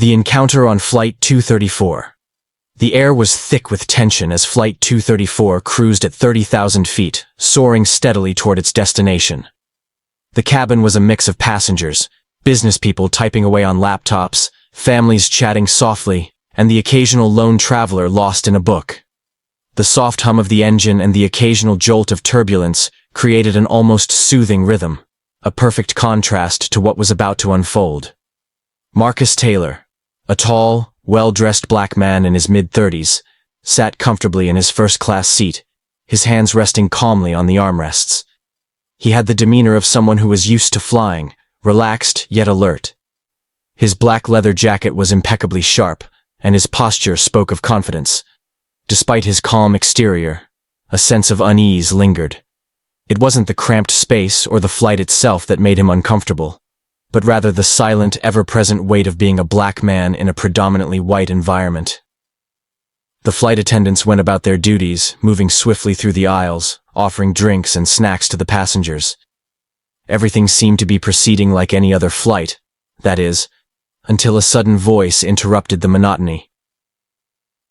The encounter on Flight 234. The air was thick with tension as Flight 234 cruised at 30,000 feet, soaring steadily toward its destination. The cabin was a mix of passengers, business people typing away on laptops, families chatting softly, and the occasional lone traveler lost in a book. The soft hum of the engine and the occasional jolt of turbulence created an almost soothing rhythm, a perfect contrast to what was about to unfold. Marcus Taylor, a tall, well-dressed black man in his mid-30s, sat comfortably in his first-class seat, his hands resting calmly on the armrests. He had the demeanor of someone who was used to flying, relaxed yet alert. His black leather jacket was impeccably sharp, and his posture spoke of confidence. Despite his calm exterior, a sense of unease lingered. It wasn't the cramped space or the flight itself that made him uncomfortable, but rather the silent, ever-present weight of being a black man in a predominantly white environment. The flight attendants went about their duties, moving swiftly through the aisles, offering drinks and snacks to the passengers. Everything seemed to be proceeding like any other flight, that is, until a sudden voice interrupted the monotony.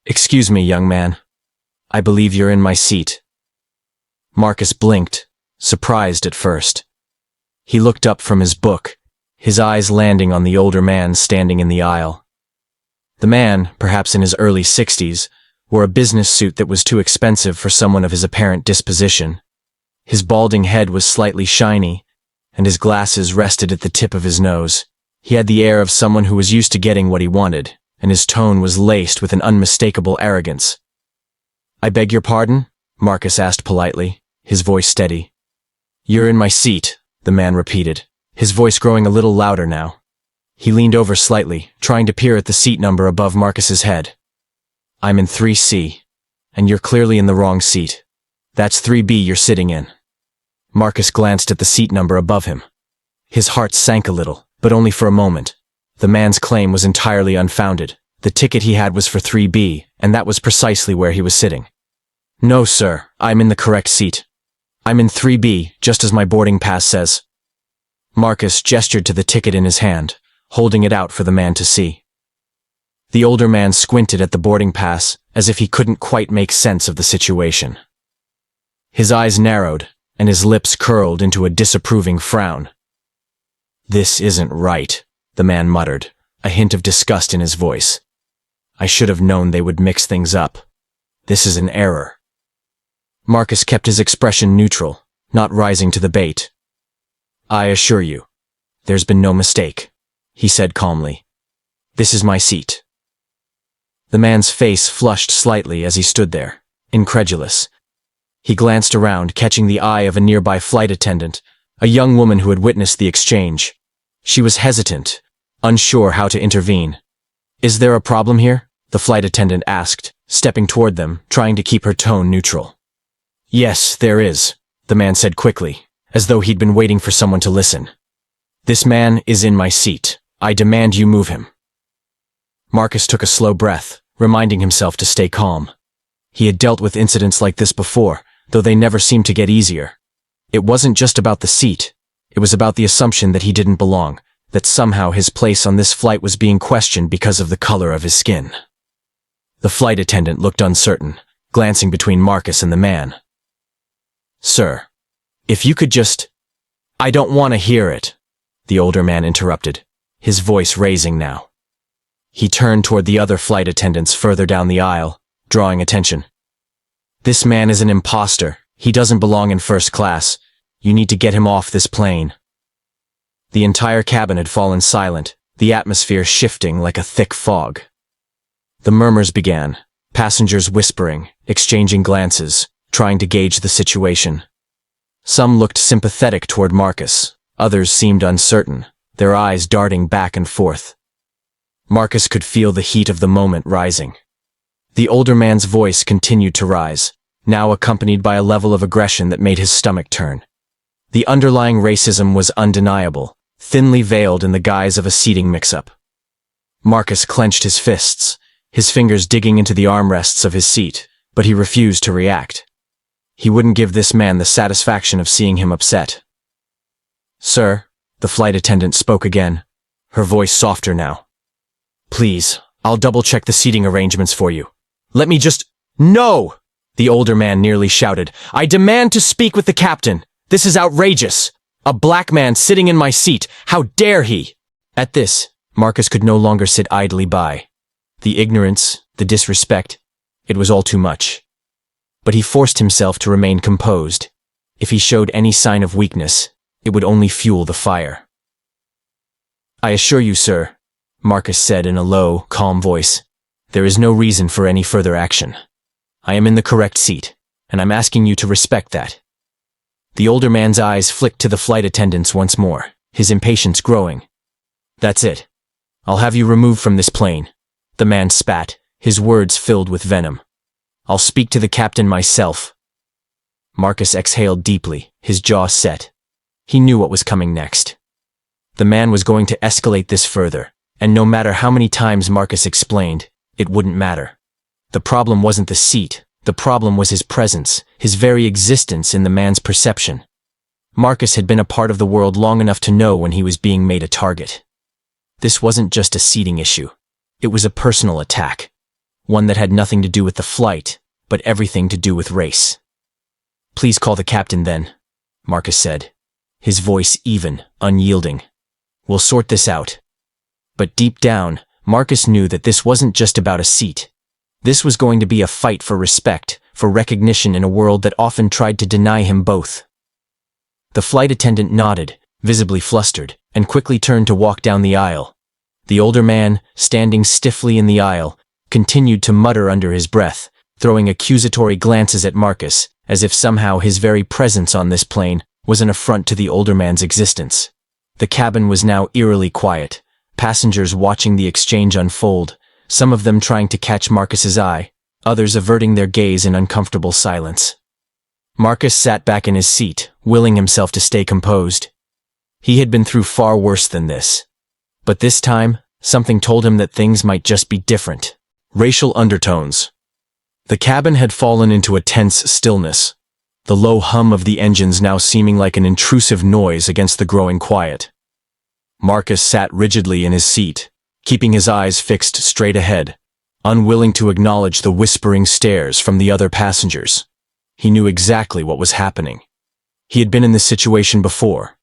"Excuse me, young man. I believe you're in my seat." Marcus blinked, surprised at first. He looked up from his book, his eyes landing on the older man standing in the aisle. The man, perhaps in his early 60s, wore a business suit that was too expensive for someone of his apparent disposition. His balding head was slightly shiny, and his glasses rested at the tip of his nose. He had the air of someone who was used to getting what he wanted, and his tone was laced with an unmistakable arrogance. "I beg your pardon?" Marcus asked politely, his voice steady. "You're in my seat," the man repeated, his voice growing a little louder now. He leaned over slightly, trying to peer at the seat number above Marcus's head. "I'm in 3C, and you're clearly in the wrong seat. That's 3B you're sitting in." Marcus glanced at the seat number above him. His heart sank a little, but only for a moment. The man's claim was entirely unfounded. The ticket he had was for 3B, and that was precisely where he was sitting. "No, sir, I'm in the correct seat. I'm in 3B, just as my boarding pass says." Marcus gestured to the ticket in his hand, holding it out for the man to see. The older man squinted at the boarding pass, as if he couldn't quite make sense of the situation. His eyes narrowed, and his lips curled into a disapproving frown. "This isn't right," the man muttered, a hint of disgust in his voice. "I should have known they would mix things up. This is an error." Marcus kept his expression neutral, not rising to the bait. "I assure you, there's been no mistake," he said calmly. "This is my seat." The man's face flushed slightly as he stood there, incredulous. He glanced around, catching the eye of a nearby flight attendant, a young woman who had witnessed the exchange. She was hesitant, unsure how to intervene. "Is there a problem here?" the flight attendant asked, stepping toward them, trying to keep her tone neutral. "Yes, there is," the man said quickly, as though he'd been waiting for someone to listen. "This man is in my seat. I demand you move him." Marcus took a slow breath, reminding himself to stay calm. He had dealt with incidents like this before, though they never seemed to get easier. It wasn't just about the seat. It was about the assumption that he didn't belong, that somehow his place on this flight was being questioned because of the color of his skin. The flight attendant looked uncertain, glancing between Marcus and the man. "Sir, if you could just—" "I don't want to hear it," the older man interrupted, his voice raising now. He turned toward the other flight attendants further down the aisle, drawing attention. "This man is an imposter. He doesn't belong in first class. You need to get him off this plane." The entire cabin had fallen silent, the atmosphere shifting like a thick fog. The murmurs began, passengers whispering, exchanging glances, trying to gauge the situation. Some looked sympathetic toward Marcus, others seemed uncertain, their eyes darting back and forth. Marcus could feel the heat of the moment rising. The older man's voice continued to rise, now accompanied by a level of aggression that made his stomach turn. The underlying racism was undeniable, thinly veiled in the guise of a seating mix-up. Marcus clenched his fists, his fingers digging into the armrests of his seat, but he refused to react. He wouldn't give this man the satisfaction of seeing him upset. "Sir," the flight attendant spoke again, her voice softer now. please. I'll double-check the seating arrangements for you. Let me just— No! The older man nearly shouted. I demand to speak with the captain. This is outrageous. A black man sitting in my seat. How dare he? At this, Marcus could no longer sit idly by. The ignorance, the disrespect, it was all too much. But he forced himself to remain composed. If he showed any sign of weakness, it would only fuel the fire. I assure you, sir, Marcus said in a low, calm voice, there is no reason for any further action. I am in the correct seat, and I'm asking you to respect that. The older man's eyes flicked to the flight attendants once more, his impatience growing. That's it. I'll have you removed from this plane. The man spat, his words filled with venom. I'll speak to the captain myself. Marcus exhaled deeply, his jaw set. He knew what was coming next. The man was going to escalate this further, and no matter how many times Marcus explained, it wouldn't matter. The problem wasn't the seat, the problem was his presence, his very existence in the man's perception. Marcus had been a part of the world long enough to know when he was being made a target. This wasn't just a seating issue. It was a personal attack. One that had nothing to do with the flight, but everything to do with race. Please call the captain then, Marcus said, his voice even, unyielding. We'll sort this out. But deep down, Marcus knew that this wasn't just about a seat. This was going to be a fight for respect, for recognition in a world that often tried to deny him both. The flight attendant nodded, visibly flustered, and quickly turned to walk down the aisle. The older man, standing stiffly in the aisle, continued to mutter under his breath, throwing accusatory glances at Marcus, as if somehow his very presence on this plane was an affront to the older man's existence. The cabin was now eerily quiet, passengers watching the exchange unfold, some of them trying to catch Marcus's eye, others averting their gaze in uncomfortable silence. Marcus sat back in his seat, willing himself to stay composed. He had been through far worse than this. But this time, something told him that things might just be different. Racial undertones. The cabin had fallen into a tense stillness, the low hum of the engines now seeming like an intrusive noise against the growing quiet. Marcus sat rigidly in his seat, keeping his eyes fixed straight ahead, unwilling to acknowledge the whispering stares from the other passengers. He knew exactly what was happening. He had been in this situation before.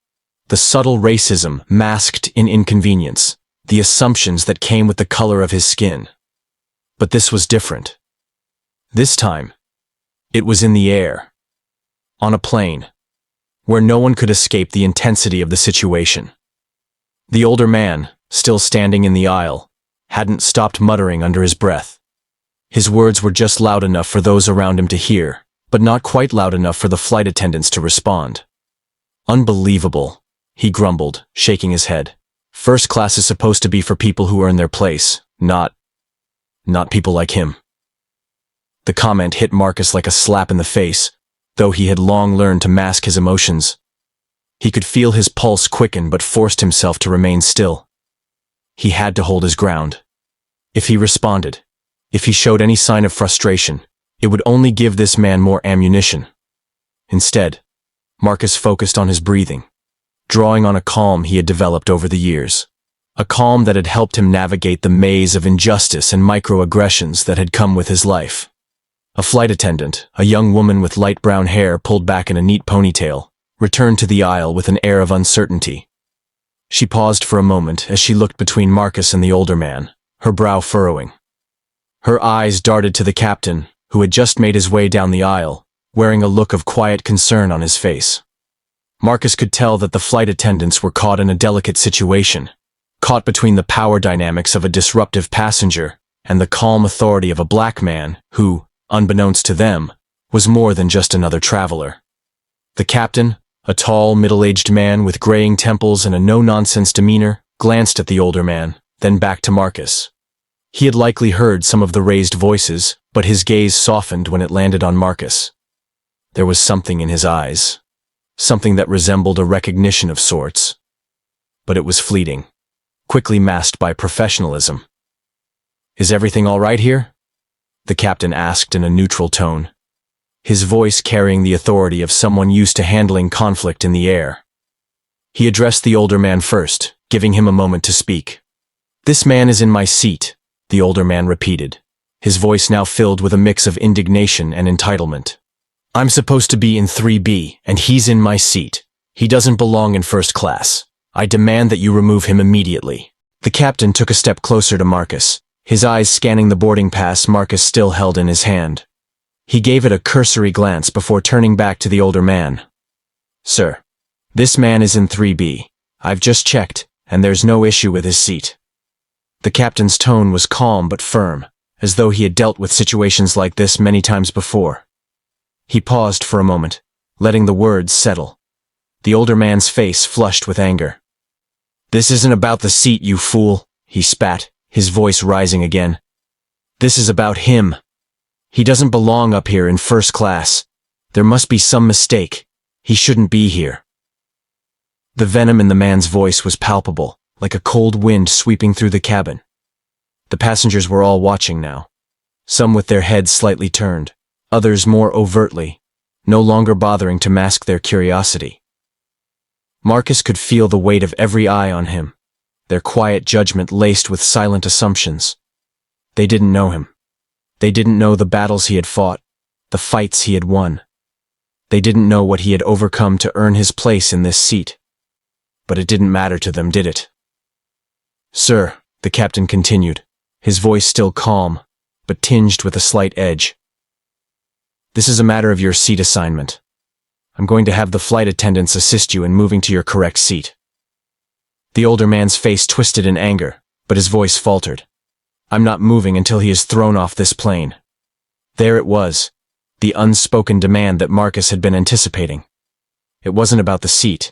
The subtle racism masked in inconvenience, the assumptions that came with the color of his skin. But this was different. This time, it was in the air. On a plane, where no one could escape the intensity of the situation. The older man, still standing in the aisle, hadn't stopped muttering under his breath. His words were just loud enough for those around him to hear, but not quite loud enough for the flight attendants to respond. Unbelievable, he grumbled, shaking his head. First class is supposed to be for people who earn their place, not people like him. The comment hit Marcus like a slap in the face, though he had long learned to mask his emotions. He could feel his pulse quicken but forced himself to remain still. He had to hold his ground. If he responded, if he showed any sign of frustration, it would only give this man more ammunition. Instead, Marcus focused on his breathing, drawing on a calm he had developed over the years. A calm that had helped him navigate the maze of injustice and microaggressions that had come with his life. A flight attendant, a young woman with light brown hair pulled back in a neat ponytail, returned to the aisle with an air of uncertainty. She paused for a moment as she looked between Marcus and the older man, her brow furrowing. Her eyes darted to the captain, who had just made his way down the aisle, wearing a look of quiet concern on his face. Marcus could tell that the flight attendants were caught in a delicate situation, caught between the power dynamics of a disruptive passenger and the calm authority of a black man who, unbeknownst to them, was more than just another traveler. The captain, a tall, middle-aged man with graying temples and a no-nonsense demeanor, glanced at the older man, then back to Marcus. He had likely heard some of the raised voices, but his gaze softened when it landed on Marcus. There was something in his eyes, something that resembled a recognition of sorts. But it was fleeting, quickly masked by professionalism. "Is everything all right here?" the captain asked in a neutral tone, his voice carrying the authority of someone used to handling conflict in the air. He addressed the older man first, giving him a moment to speak. "This man is in my seat," the older man repeated, his voice now filled with a mix of indignation and entitlement. "I'm supposed to be in 3B, and he's in my seat. He doesn't belong in first class. I demand that you remove him immediately." The captain took a step closer to Marcus, his eyes scanning the boarding pass Marcus still held in his hand. He gave it a cursory glance before turning back to the older man. "Sir, this man is in 3B. I've just checked, and there's no issue with his seat." The captain's tone was calm but firm, as though he had dealt with situations like this many times before. He paused for a moment, letting the words settle. The older man's face flushed with anger. "This isn't about the seat, you fool," he spat, his voice rising again. "This is about him. He doesn't belong up here in first class. There must be some mistake. He shouldn't be here." The venom in the man's voice was palpable, like a cold wind sweeping through the cabin. The passengers were all watching now, some with their heads slightly turned, others more overtly, no longer bothering to mask their curiosity. Marcus could feel the weight of every eye on him, their quiet judgment laced with silent assumptions. They didn't know him. They didn't know the battles he had fought, the fights he had won. They didn't know what he had overcome to earn his place in this seat. But it didn't matter to them, did it? "Sir," the captain continued, his voice still calm, but tinged with a slight edge. "This is a matter of your seat assignment. I'm going to have the flight attendants assist you in moving to your correct seat." The older man's face twisted in anger, but his voice faltered. "I'm not moving until he is thrown off this plane." There it was, the unspoken demand that Marcus had been anticipating. It wasn't about the seat.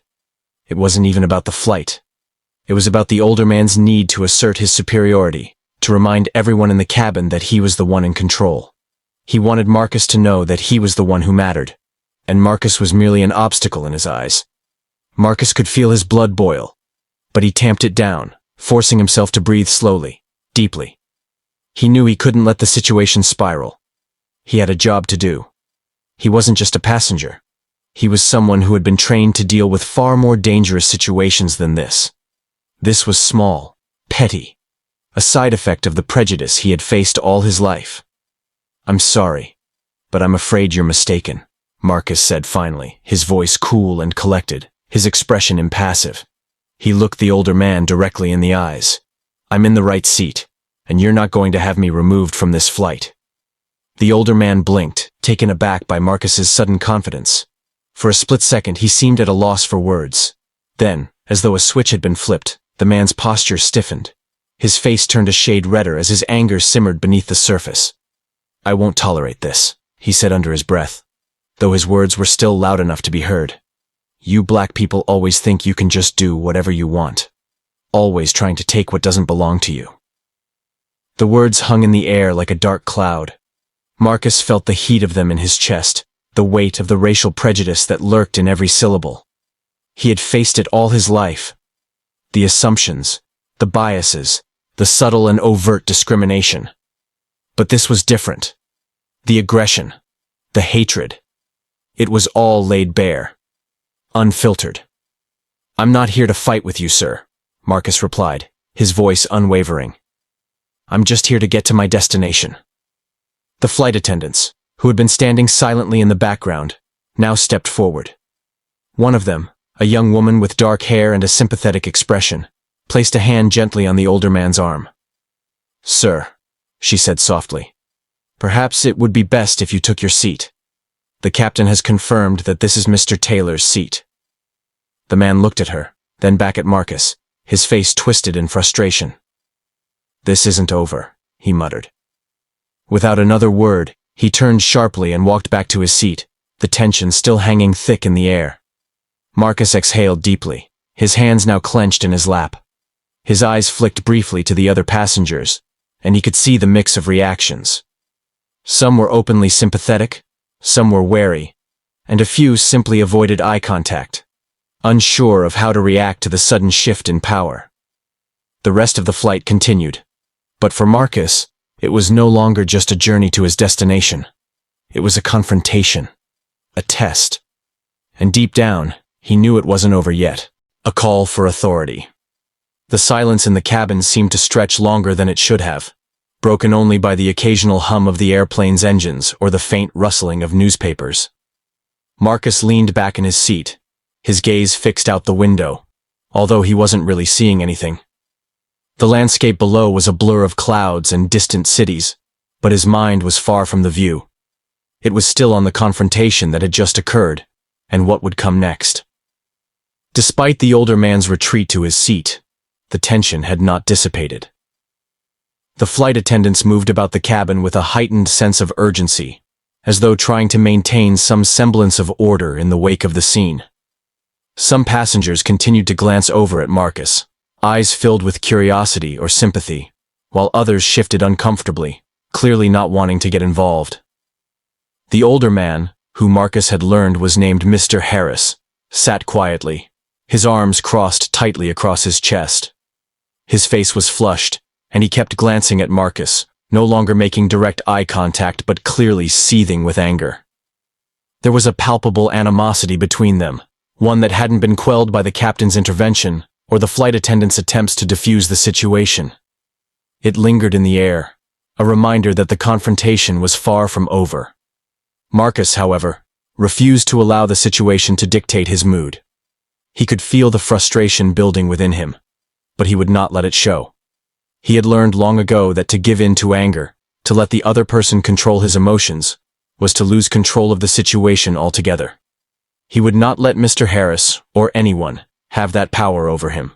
It wasn't even about the flight. It was about the older man's need to assert his superiority, to remind everyone in the cabin that he was the one in control. He wanted Marcus to know that he was the one who mattered, and Marcus was merely an obstacle in his eyes. Marcus could feel his blood boil, but he tamped it down, forcing himself to breathe slowly, deeply. He knew he couldn't let the situation spiral. He had a job to do. He wasn't just a passenger. He was someone who had been trained to deal with far more dangerous situations than this. This was small, petty, a side effect of the prejudice he had faced all his life. "I'm sorry, but I'm afraid you're mistaken," Marcus said finally, his voice cool and collected, his expression impassive. He looked the older man directly in the eyes. "I'm in the right seat, and you're not going to have me removed from this flight." The older man blinked, taken aback by Marcus's sudden confidence. For a split second he seemed at a loss for words. Then, as though a switch had been flipped, the man's posture stiffened. His face turned a shade redder as his anger simmered beneath the surface. "I won't tolerate this," he said under his breath, though his words were still loud enough to be heard. "You black people always think you can just do whatever you want. Always trying to take what doesn't belong to you." The words hung in the air like a dark cloud. Marcus felt the heat of them in his chest, the weight of the racial prejudice that lurked in every syllable. He had faced it all his life. The assumptions, the biases, the subtle and overt discrimination. But this was different. The aggression, the hatred. It was all laid bare. Unfiltered. "I'm not here to fight with you, sir," Marcus replied, his voice unwavering. "I'm just here to get to my destination." The flight attendants, who had been standing silently in the background, now stepped forward. One of them, a young woman with dark hair and a sympathetic expression, placed a hand gently on the older man's arm. "Sir," she said softly, "perhaps it would be best if you took your seat. The captain has confirmed that this is Mr. Taylor's seat." The man looked at her, then back at Marcus, his face twisted in frustration. "This isn't over," he muttered. Without another word, he turned sharply and walked back to his seat, the tension still hanging thick in the air. Marcus exhaled deeply, his hands now clenched in his lap. His eyes flicked briefly to the other passengers, and he could see the mix of reactions. Some were openly sympathetic, some were wary, and a few simply avoided eye contact, unsure of how to react to the sudden shift in power. The rest of the flight continued, but for Marcus, it was no longer just a journey to his destination. It was a confrontation, a test. And deep down, he knew it wasn't over yet. A call for authority. The silence in the cabin seemed to stretch longer than it should have, broken only by the occasional hum of the airplane's engines or the faint rustling of newspapers. Marcus leaned back in his seat, his gaze fixed out the window, although he wasn't really seeing anything. The landscape below was a blur of clouds and distant cities, but his mind was far from the view. It was still on the confrontation that had just occurred, and what would come next. Despite the older man's retreat to his seat, the tension had not dissipated. The flight attendants moved about the cabin with a heightened sense of urgency, as though trying to maintain some semblance of order in the wake of the scene. Some passengers continued to glance over at Marcus, eyes filled with curiosity or sympathy, while others shifted uncomfortably, clearly not wanting to get involved. The older man, who Marcus had learned was named Mr. Harris, sat quietly, his arms crossed tightly across his chest. His face was flushed, and he kept glancing at Marcus, no longer making direct eye contact but clearly seething with anger. There was a palpable animosity between them, one that hadn't been quelled by the captain's intervention or the flight attendant's attempts to defuse the situation. It lingered in the air, a reminder that the confrontation was far from over. Marcus, however, refused to allow the situation to dictate his mood. He could feel the frustration building within him, but he would not let it show. He had learned long ago that to give in to anger, to let the other person control his emotions, was to lose control of the situation altogether. He would not let Mr. Harris, or anyone, have that power over him.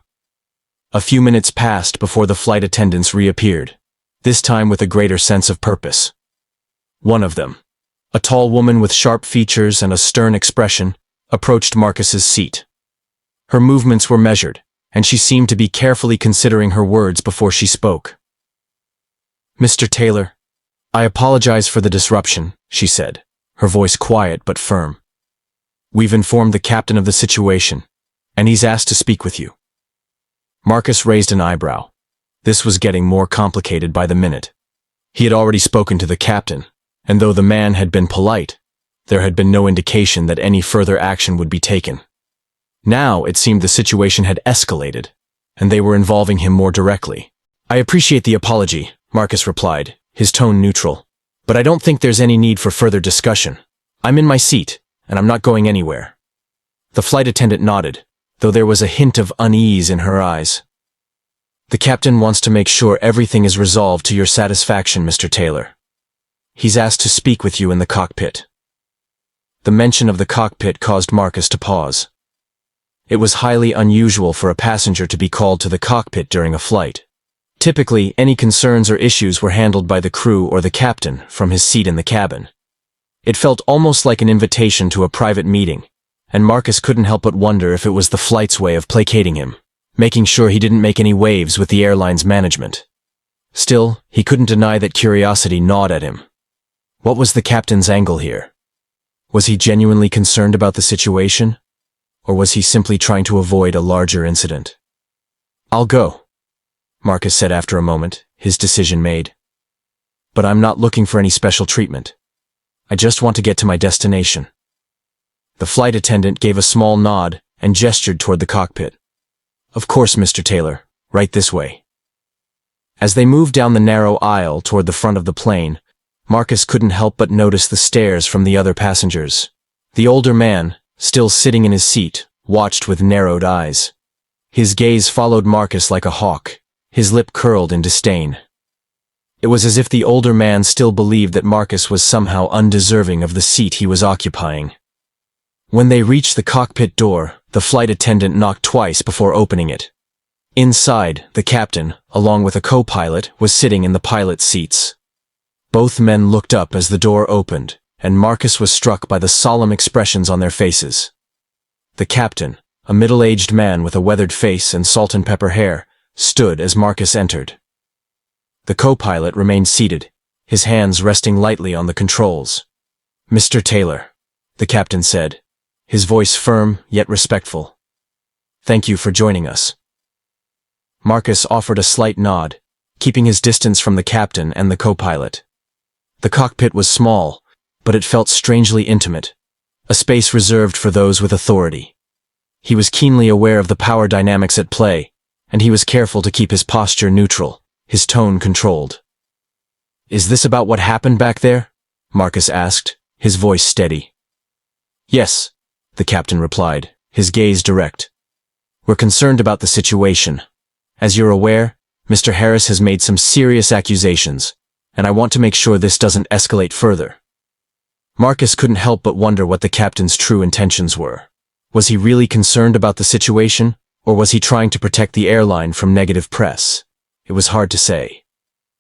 A few minutes passed before the flight attendants reappeared, this time with a greater sense of purpose. One of them, a tall woman with sharp features and a stern expression, approached Marcus's seat. Her movements were measured, and she seemed to be carefully considering her words before she spoke. "Mr. Taylor, I apologize for the disruption," she said, her voice quiet but firm. "We've informed the captain of the situation, and he's asked to speak with you." Marcus raised an eyebrow. This was getting more complicated by the minute. He had already spoken to the captain, and though the man had been polite, there had been no indication that any further action would be taken. Now it seemed the situation had escalated, and they were involving him more directly. "I appreciate the apology," Marcus replied, his tone neutral, "but I don't think there's any need for further discussion. I'm in my seat, and I'm not going anywhere." The flight attendant nodded, though there was a hint of unease in her eyes. "The captain wants to make sure everything is resolved to your satisfaction, Mr. Taylor. He's asked to speak with you in the cockpit." The mention of the cockpit caused Marcus to pause. It was highly unusual for a passenger to be called to the cockpit during a flight. Typically, any concerns or issues were handled by the crew or the captain from his seat in the cabin. It felt almost like an invitation to a private meeting, and Marcus couldn't help but wonder if it was the flight's way of placating him, making sure he didn't make any waves with the airline's management. Still, he couldn't deny that curiosity gnawed at him. What was the captain's angle here? Was he genuinely concerned about the situation? Or was he simply trying to avoid a larger incident? "I'll go," Marcus said after a moment, his decision made. "But I'm not looking for any special treatment. I just want to get to my destination." The flight attendant gave a small nod and gestured toward the cockpit. "Of course, Mr. Taylor, right this way." As they moved down the narrow aisle toward the front of the plane, Marcus couldn't help but notice the stares from the other passengers. The older man, still sitting in his seat, watched with narrowed eyes. His gaze followed Marcus like a hawk, his lip curled in disdain. It was as if the older man still believed that Marcus was somehow undeserving of the seat he was occupying. When they reached the cockpit door, the flight attendant knocked twice before opening it. Inside, the captain, along with a co-pilot, was sitting in the pilot's seats. Both men looked up as the door opened, and Marcus was struck by the solemn expressions on their faces. The captain, a middle-aged man with a weathered face and salt and pepper hair, stood as Marcus entered. The co-pilot remained seated, his hands resting lightly on the controls. "Mr. Taylor," the captain said, his voice firm yet respectful. "Thank you for joining us." Marcus offered a slight nod, keeping his distance from the captain and the co-pilot. The cockpit was small, but it felt strangely intimate, a space reserved for those with authority. He was keenly aware of the power dynamics at play, and he was careful to keep his posture neutral, his tone controlled. "Is this about what happened back there?" Marcus asked, his voice steady. "Yes," the captain replied, his gaze direct. "We're concerned about the situation. As you're aware, Mr. Harris has made some serious accusations, and I want to make sure this doesn't escalate further." Marcus couldn't help but wonder what the captain's true intentions were. Was he really concerned about the situation, or was he trying to protect the airline from negative press? It was hard to say.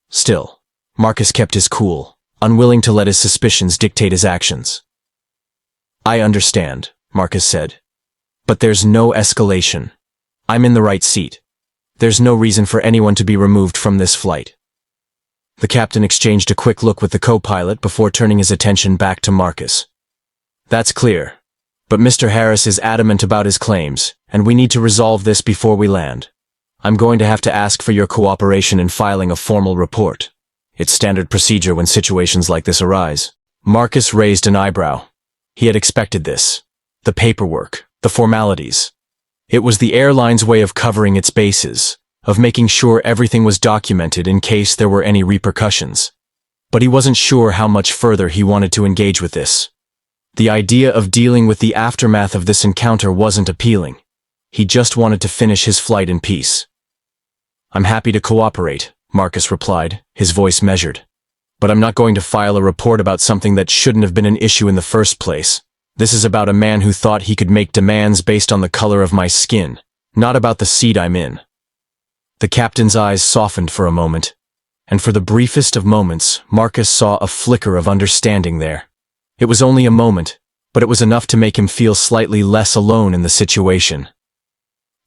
Still, Marcus kept his cool, unwilling to let his suspicions dictate his actions. "I understand," Marcus said. "But there's no escalation. I'm in the right seat. There's no reason for anyone to be removed from this flight." The captain exchanged a quick look with the co-pilot before turning his attention back to Marcus. "That's clear. But Mr. Harris is adamant about his claims, and we need to resolve this before we land. I'm going to have to ask for your cooperation in filing a formal report. It's standard procedure when situations like this arise." Marcus raised an eyebrow. He had expected this. The paperwork, the formalities. It was the airline's way of covering its bases, of making sure everything was documented in case there were any repercussions. But he wasn't sure how much further he wanted to engage with this. The idea of dealing with the aftermath of this encounter wasn't appealing. He just wanted to finish his flight in peace. "I'm happy to cooperate," Marcus replied, his voice measured. "But I'm not going to file a report about something that shouldn't have been an issue in the first place. This is about a man who thought he could make demands based on the color of my skin, not about the seat I'm in." The captain's eyes softened for a moment, and for the briefest of moments, Marcus saw a flicker of understanding there. It was only a moment, but it was enough to make him feel slightly less alone in the situation.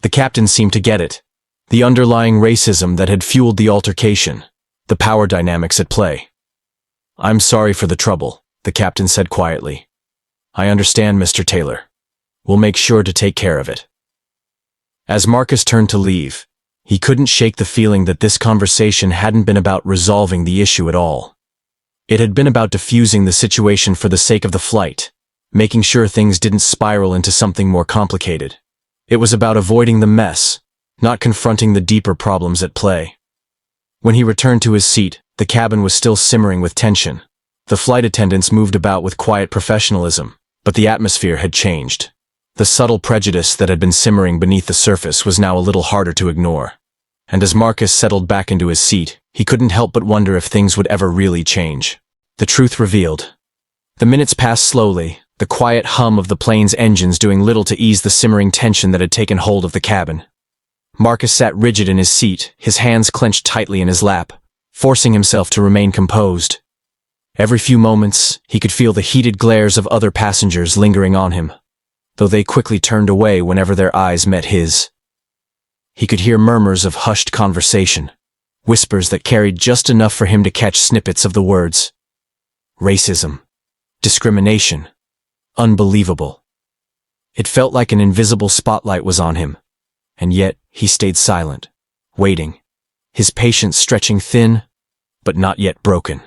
The captain seemed to get it. The underlying racism that had fueled the altercation, the power dynamics at play. "I'm sorry for the trouble," the captain said quietly. "I understand, Mr. Taylor. We'll make sure to take care of it." As Marcus turned to leave, he couldn't shake the feeling that this conversation hadn't been about resolving the issue at all. It had been about diffusing the situation for the sake of the flight, making sure things didn't spiral into something more complicated. It was about avoiding the mess, not confronting the deeper problems at play. When he returned to his seat, the cabin was still simmering with tension. The flight attendants moved about with quiet professionalism, but the atmosphere had changed. The subtle prejudice that had been simmering beneath the surface was now a little harder to ignore. And as Marcus settled back into his seat, he couldn't help but wonder if things would ever really change. The truth revealed. The minutes passed slowly, the quiet hum of the plane's engines doing little to ease the simmering tension that had taken hold of the cabin. Marcus sat rigid in his seat, his hands clenched tightly in his lap, forcing himself to remain composed. Every few moments, he could feel the heated glares of other passengers lingering on him, though they quickly turned away whenever their eyes met his. He could hear murmurs of hushed conversation, whispers that carried just enough for him to catch snippets of the words. Racism. Discrimination. Unbelievable. It felt like an invisible spotlight was on him, and yet he stayed silent, waiting, his patience stretching thin, but not yet broken.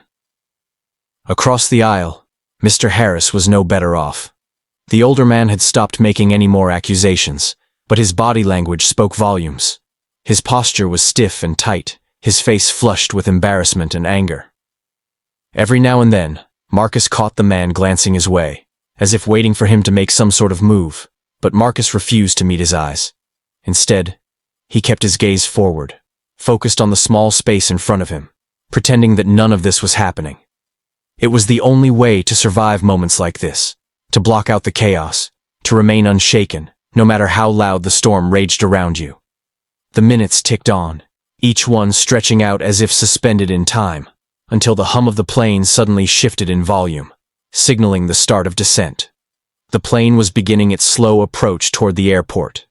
Across the aisle, Mr. Harris was no better off. The older man had stopped making any more accusations, but his body language spoke volumes. His posture was stiff and tight, his face flushed with embarrassment and anger. Every now and then, Marcus caught the man glancing his way, as if waiting for him to make some sort of move, but Marcus refused to meet his eyes. Instead, he kept his gaze forward, focused on the small space in front of him, pretending that none of this was happening. It was the only way to survive moments like this, to block out the chaos, to remain unshaken, no matter how loud the storm raged around you. The minutes ticked on, each one stretching out as if suspended in time, until the hum of the plane suddenly shifted in volume, signaling the start of descent. The plane was beginning its slow approach toward the airport.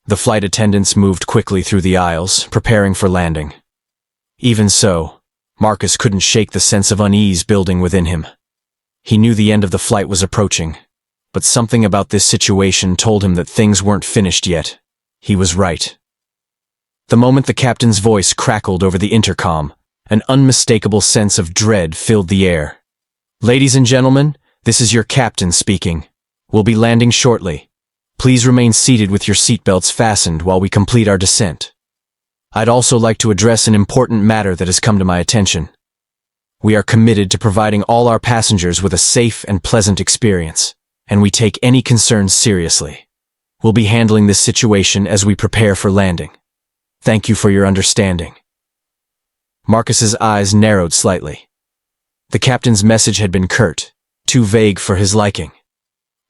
The flight attendants moved quickly through the aisles, preparing for landing. Even so, Marcus couldn't shake the sense of unease building within him. He knew the end of the flight was approaching, but something about this situation told him that things weren't finished yet. He was right. The moment the captain's voice crackled over the intercom, an unmistakable sense of dread filled the air. "Ladies and gentlemen, this is your captain speaking. We'll be landing shortly. Please remain seated with your seatbelts fastened while we complete our descent." I'd also like to address an important matter that has come to my attention. We are committed to providing all our passengers with a safe and pleasant experience, and we take any concerns seriously. We'll be handling this situation as we prepare for landing. Thank you for your understanding. Marcus's eyes narrowed slightly. The captain's message had been curt, too vague for his liking.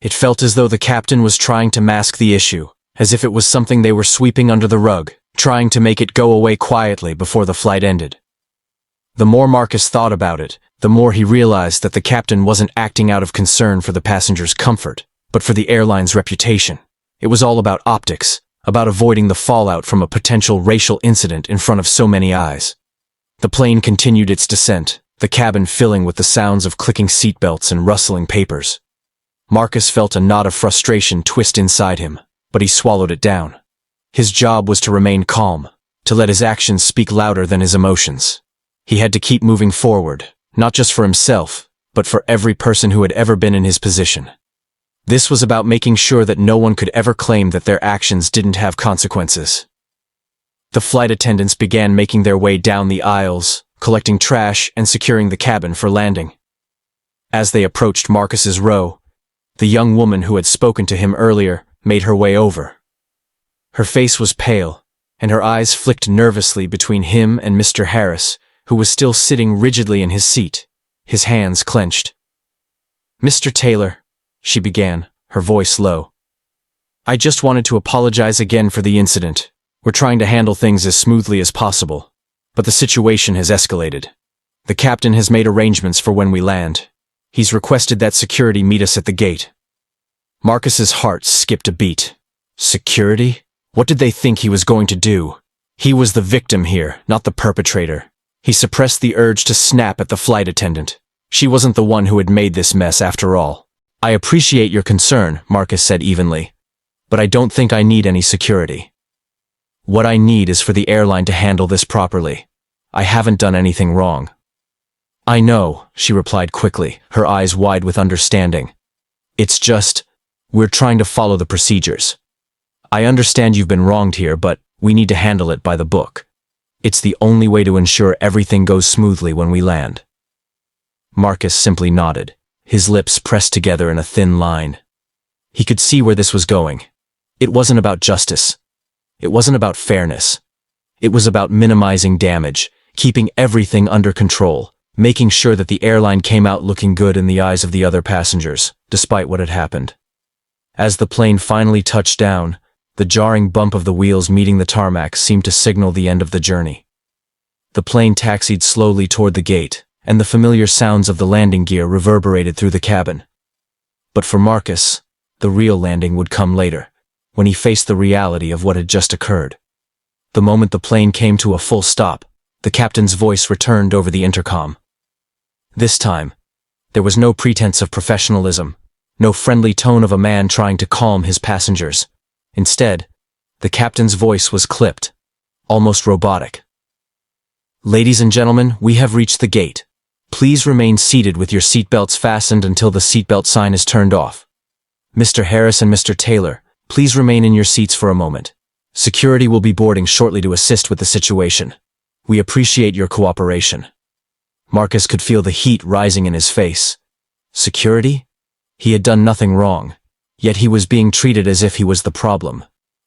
It felt as though the captain was trying to mask the issue, as if it was something they were sweeping under the rug, trying to make it go away quietly before the flight ended. The more Marcus thought about it, the more he realized that the captain wasn't acting out of concern for the passengers' comfort, but for the airline's reputation. It was all about optics, about avoiding the fallout from a potential racial incident in front of so many eyes. The plane continued its descent, the cabin filling with the sounds of clicking seatbelts and rustling papers. Marcus felt a knot of frustration twist inside him, but he swallowed it down. His job was to remain calm, to let his actions speak louder than his emotions. He had to keep moving forward, not just for himself, but for every person who had ever been in his position. This was about making sure that no one could ever claim that their actions didn't have consequences. The flight attendants began making their way down the aisles, collecting trash and securing the cabin for landing. As they approached Marcus's row, the young woman who had spoken to him earlier made her way over. Her face was pale, and her eyes flicked nervously between him and Mr. Harris, who was still sitting rigidly in his seat, his hands clenched. "Mr. Taylor," she began, her voice low. "I just wanted to apologize again for the incident. We're trying to handle things as smoothly as possible, but the situation has escalated. The captain has made arrangements for when we land. He's requested that security meet us at the gate." Marcus's heart skipped a beat. Security? What did they think he was going to do? He was the victim here, not the perpetrator. He suppressed the urge to snap at the flight attendant. She wasn't the one who had made this mess after all. "I appreciate your concern," Marcus said evenly, "but I don't think I need any security. What I need is for the airline to handle this properly. I haven't done anything wrong." "I know," she replied quickly, her eyes wide with understanding. "It's just, we're trying to follow the procedures. I understand you've been wronged here, but we need to handle it by the book. It's the only way to ensure everything goes smoothly when we land." Marcus simply nodded, his lips pressed together in a thin line. He could see where this was going. It wasn't about justice. It wasn't about fairness. It was about minimizing damage, keeping everything under control, making sure that the airline came out looking good in the eyes of the other passengers, despite what had happened. As the plane finally touched down, the jarring bump of the wheels meeting the tarmac seemed to signal the end of the journey. The plane taxied slowly toward the gate, and the familiar sounds of the landing gear reverberated through the cabin. But for Marcus, the real landing would come later, when he faced the reality of what had just occurred. The moment the plane came to a full stop, the captain's voice returned over the intercom. This time, there was no pretense of professionalism, no friendly tone of a man trying to calm his passengers. Instead, the captain's voice was clipped, almost robotic. "Ladies and gentlemen, we have reached the gate. Please remain seated with your seatbelts fastened until the seatbelt sign is turned off. Mr. Harris and Mr. Taylor, please remain in your seats for a moment. Security will be boarding shortly to assist with the situation. We appreciate your cooperation." Marcus could feel the heat rising in his face. Security? He had done nothing wrong, yet he was being treated as if he was the problem.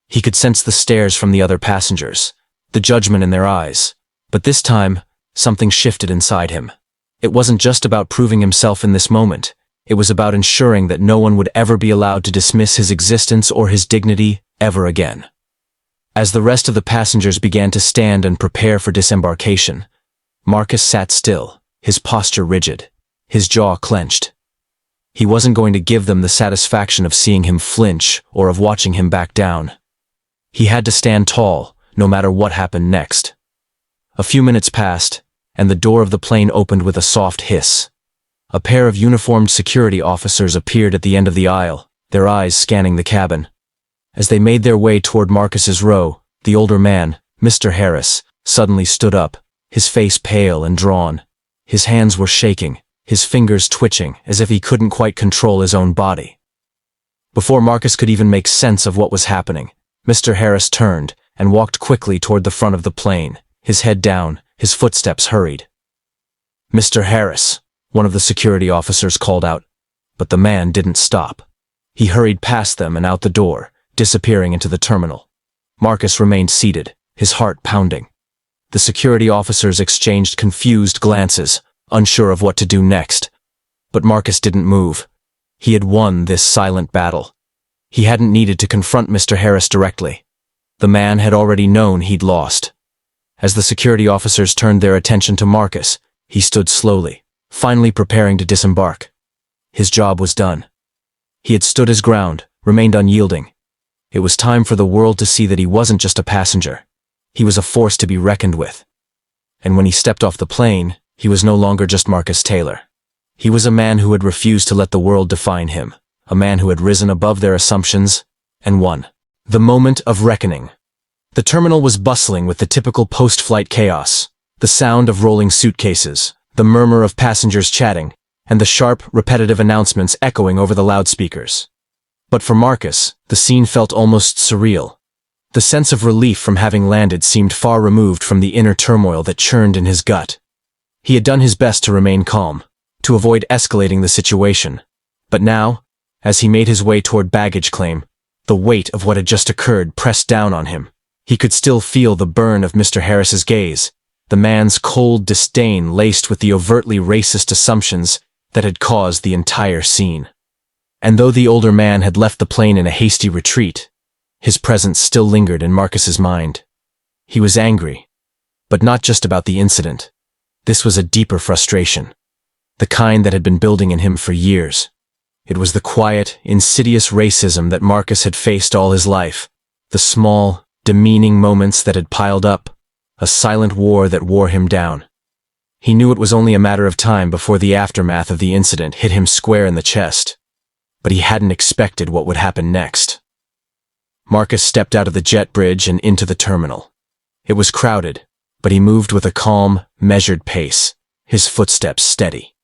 He could sense the stares from the other passengers, the judgment in their eyes. But this time, something shifted inside him. It wasn't just about proving himself in this moment. It was about ensuring that no one would ever be allowed to dismiss his existence or his dignity ever again. As the rest of the passengers began to stand and prepare for disembarkation, Marcus sat still, his posture rigid, his jaw clenched. He wasn't going to give them the satisfaction of seeing him flinch or of watching him back down. He had to stand tall, no matter what happened next. A few minutes passed, and the door of the plane opened with a soft hiss. A pair of uniformed security officers appeared at the end of the aisle, their eyes scanning the cabin. As they made their way toward Marcus's row, the older man, Mr. Harris, suddenly stood up, his face pale and drawn. His hands were shaking, his fingers twitching as if he couldn't quite control his own body. Before Marcus could even make sense of what was happening, Mr. Harris turned, and walked quickly toward the front of the plane, his head down, his footsteps hurried. "Mr. Harris," one of the security officers called out, but the man didn't stop. He hurried past them and out the door, disappearing into the terminal. Marcus remained seated, his heart pounding. The security officers exchanged confused glances, unsure of what to do next. But Marcus didn't move. He had won this silent battle. He hadn't needed to confront Mr. Harris directly. The man had already known he'd lost. As the security officers turned their attention to Marcus, he stood slowly, finally preparing to disembark. His job was done. He had stood his ground, remained unyielding. It was time for the world to see that he wasn't just a passenger. He was a force to be reckoned with. And when he stepped off the plane, he was no longer just Marcus Taylor. He was a man who had refused to let the world define him, a man who had risen above their assumptions and won. The moment of reckoning. The terminal was bustling with the typical post-flight chaos, the sound of rolling suitcases, the murmur of passengers chatting, and the sharp, repetitive announcements echoing over the loudspeakers. But for Marcus, the scene felt almost surreal. The sense of relief from having landed seemed far removed from the inner turmoil that churned in his gut. He had done his best to remain calm, to avoid escalating the situation. But now, as he made his way toward baggage claim, the weight of what had just occurred pressed down on him. He could still feel the burn of Mr. Harris's gaze, the man's cold disdain laced with the overtly racist assumptions that had caused the entire scene. And though the older man had left the plane in a hasty retreat, his presence still lingered in Marcus's mind. He was angry, but not just about the incident. This was a deeper frustration, the kind that had been building in him for years. It was the quiet, insidious racism that Marcus had faced all his life, the small, demeaning moments that had piled up, a silent war that wore him down. He knew it was only a matter of time before the aftermath of the incident hit him square in the chest, but he hadn't expected what would happen next. Marcus stepped out of the jet bridge and into the terminal. It was crowded, but he moved with a calm, measured pace, his footsteps steady.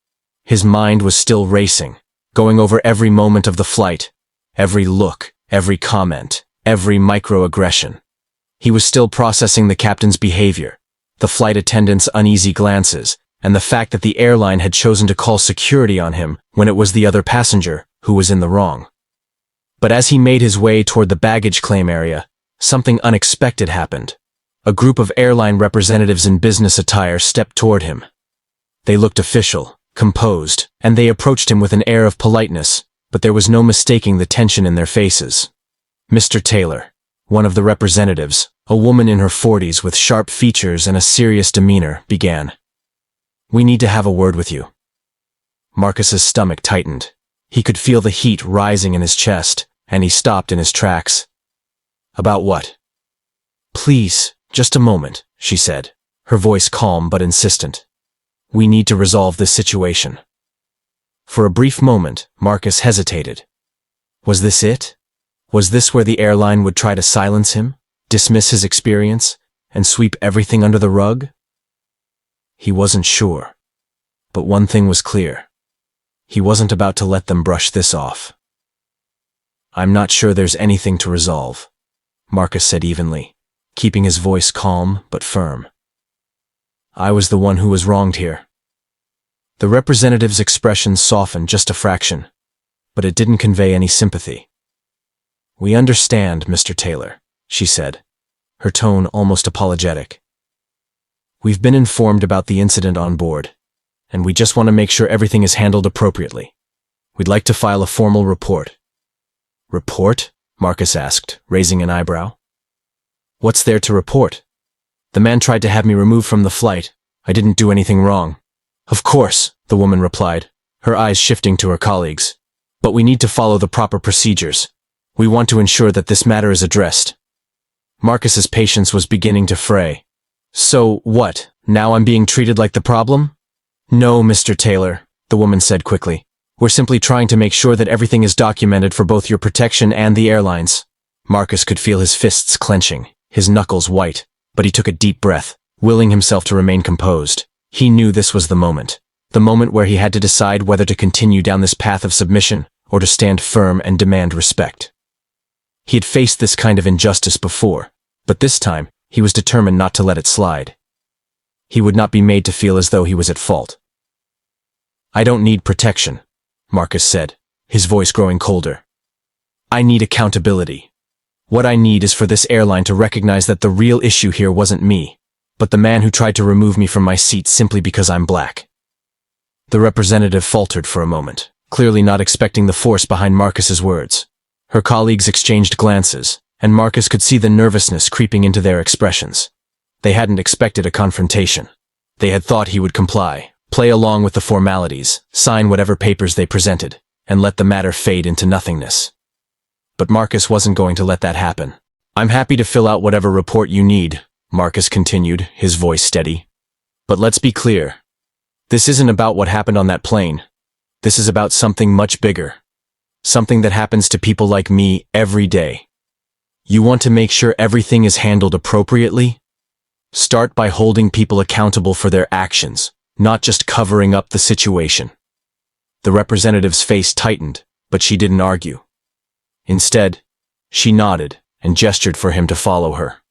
His mind was still racing, going over every moment of the flight, every look, every comment, every microaggression. He was still processing the captain's behavior, the flight attendant's uneasy glances, and the fact that the airline had chosen to call security on him when it was the other passenger who was in the wrong. But as he made his way toward the baggage claim area, something unexpected happened. A group of airline representatives in business attire stepped toward him. They looked official, composed, and they approached him with an air of politeness, but there was no mistaking the tension in their faces. Mr. Taylor, one of the representatives, a woman in her 40s with sharp features and a serious demeanor, began. "We need to have a word with you." Marcus's stomach tightened. He could feel the heat rising in his chest, and he stopped in his tracks. "About what?" "Please, just a moment," she said, her voice calm but insistent. "We need to resolve this situation." For a brief moment, Marcus hesitated. Was this it? Was this where the airline would try to silence him, dismiss his experience, and sweep everything under the rug? He wasn't sure. But one thing was clear. He wasn't about to let them brush this off. "I'm not sure there's anything to resolve," Marcus said evenly, keeping his voice calm but firm. "I was the one who was wronged here." The representative's expression softened just a fraction, but it didn't convey any sympathy. "We understand, Mr. Taylor," she said, her tone almost apologetic. "We've been informed about the incident on board, and we just want to make sure everything is handled appropriately. We'd like to file a formal report." "Report?" Marcus asked, raising an eyebrow. "What's there to report? The man tried to have me removed from the flight. I didn't do anything wrong." "Of course," the woman replied, her eyes shifting to her colleagues. "But we need to follow the proper procedures. We want to ensure that this matter is addressed." Marcus's patience was beginning to fray. "So, what? Now I'm being treated like the problem?" "No, Mr. Taylor," the woman said quickly. "We're simply trying to make sure that everything is documented for both your protection and the airlines." Marcus could feel his fists clenching, his knuckles white, but he took a deep breath, willing himself to remain composed. He knew this was the moment where he had to decide whether to continue down this path of submission or to stand firm and demand respect. He had faced this kind of injustice before, But this time, he was determined not to let it slide. He would not be made to feel as though he was at fault. "I don't need protection," Marcus said, his voice growing colder. "I need accountability. What I need is for this airline to recognize that the real issue here wasn't me, but the man who tried to remove me from my seat simply because I'm black." The representative faltered for a moment, clearly not expecting the force behind Marcus's words. Her colleagues exchanged glances, and Marcus could see the nervousness creeping into their expressions. They hadn't expected a confrontation. They had thought he would comply, play along with the formalities, sign whatever papers they presented, and let the matter fade into nothingness. But Marcus wasn't going to let that happen. "I'm happy to fill out whatever report you need," Marcus continued, his voice steady. "But let's be clear. This isn't about what happened on that plane. This is about something much bigger. Something that happens to people like me every day. You want to make sure everything is handled appropriately? Start by holding people accountable for their actions, not just covering up the situation." The representative's face tightened, but she didn't argue. Instead, she nodded and gestured for him to follow her.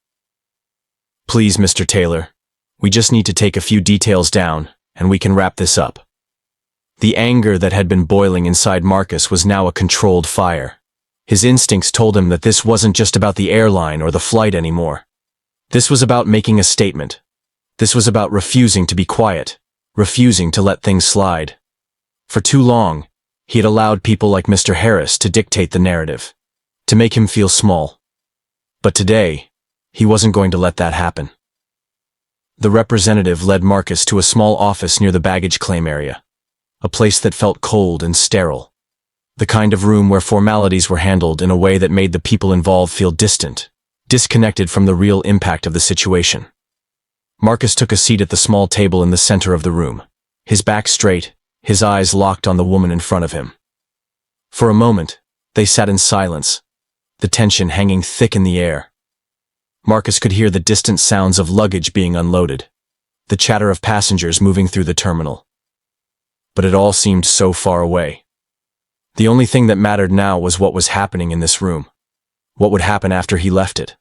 "Please, Mr. Taylor, we just need to take a few details down, and we can wrap this up." The anger that had been boiling inside Marcus was now a controlled fire. His instincts told him that this wasn't just about the airline or the flight anymore. This was about making a statement. This was about refusing to be quiet, refusing to let things slide. For too long, he had allowed people like Mr. Harris to dictate the narrative, to make him feel small. But today, he wasn't going to let that happen. The representative led Marcus to a small office near the baggage claim area, a place that felt cold and sterile, the kind of room where formalities were handled in a way that made the people involved feel distant, disconnected from the real impact of the situation. Marcus took a seat at the small table in the center of the room, his back straight, his eyes locked on the woman in front of him. For a moment, they sat in silence, the tension hanging thick in the air. Marcus could hear the distant sounds of luggage being unloaded, the chatter of passengers moving through the terminal. But it all seemed so far away. The only thing that mattered now was what was happening in this room, what would happen after he left it.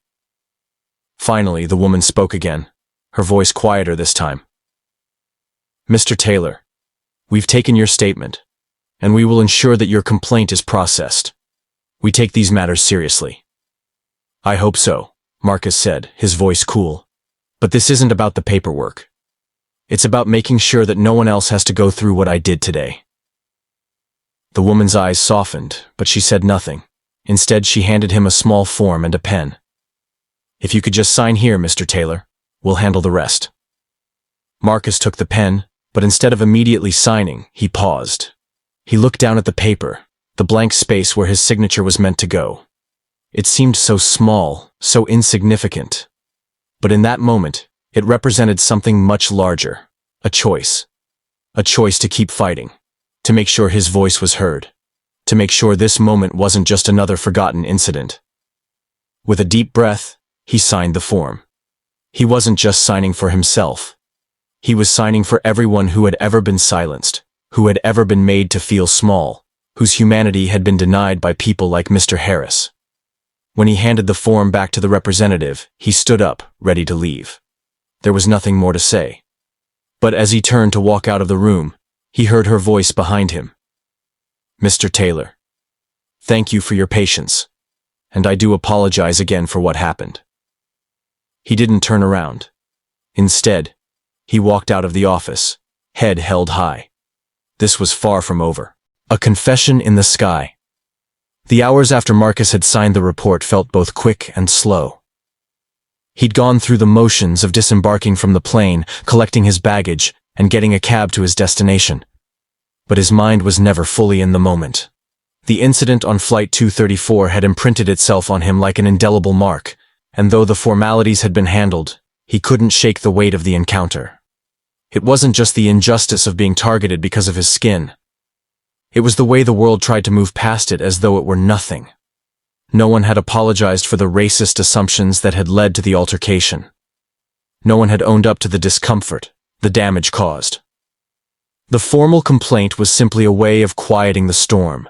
Finally, the woman spoke again, her voice quieter this time. "Mr. Taylor, we've taken your statement, and we will ensure that your complaint is processed. We take these matters seriously." "I hope so," Marcus said, his voice cool. "But this isn't about the paperwork. It's about making sure that no one else has to go through what I did today." The woman's eyes softened, but she said nothing. Instead, she handed him a small form and a pen. "If you could just sign here, Mr. Taylor, we'll handle the rest." Marcus took the pen, but instead of immediately signing, he paused. He looked down at the paper, the blank space where his signature was meant to go. It seemed so small, so insignificant. But in that moment, it represented something much larger, a choice. A choice to keep fighting, to make sure his voice was heard, to make sure this moment wasn't just another forgotten incident. With a deep breath, he signed the form. He wasn't just signing for himself. He was signing for everyone who had ever been silenced, who had ever been made to feel small, whose humanity had been denied by people like Mr. Harris. When he handed the form back to the representative, he stood up, ready to leave. There was nothing more to say. But as he turned to walk out of the room, he heard her voice behind him. "Mr. Taylor, thank you for your patience, and I do apologize again for what happened." He didn't turn around. Instead, he walked out of the office, head held high. This was far from over. A confession in the sky. The hours after Marcus had signed the report felt both quick and slow. He'd gone through the motions of disembarking from the plane, collecting his baggage, and getting a cab to his destination. But his mind was never fully in the moment. The incident on Flight 234 had imprinted itself on him like an indelible mark, and though the formalities had been handled, he couldn't shake the weight of the encounter. It wasn't just the injustice of being targeted because of his skin. It was the way the world tried to move past it as though it were nothing. No one had apologized for the racist assumptions that had led to the altercation. No one had owned up to the discomfort, the damage caused. The formal complaint was simply a way of quieting the storm,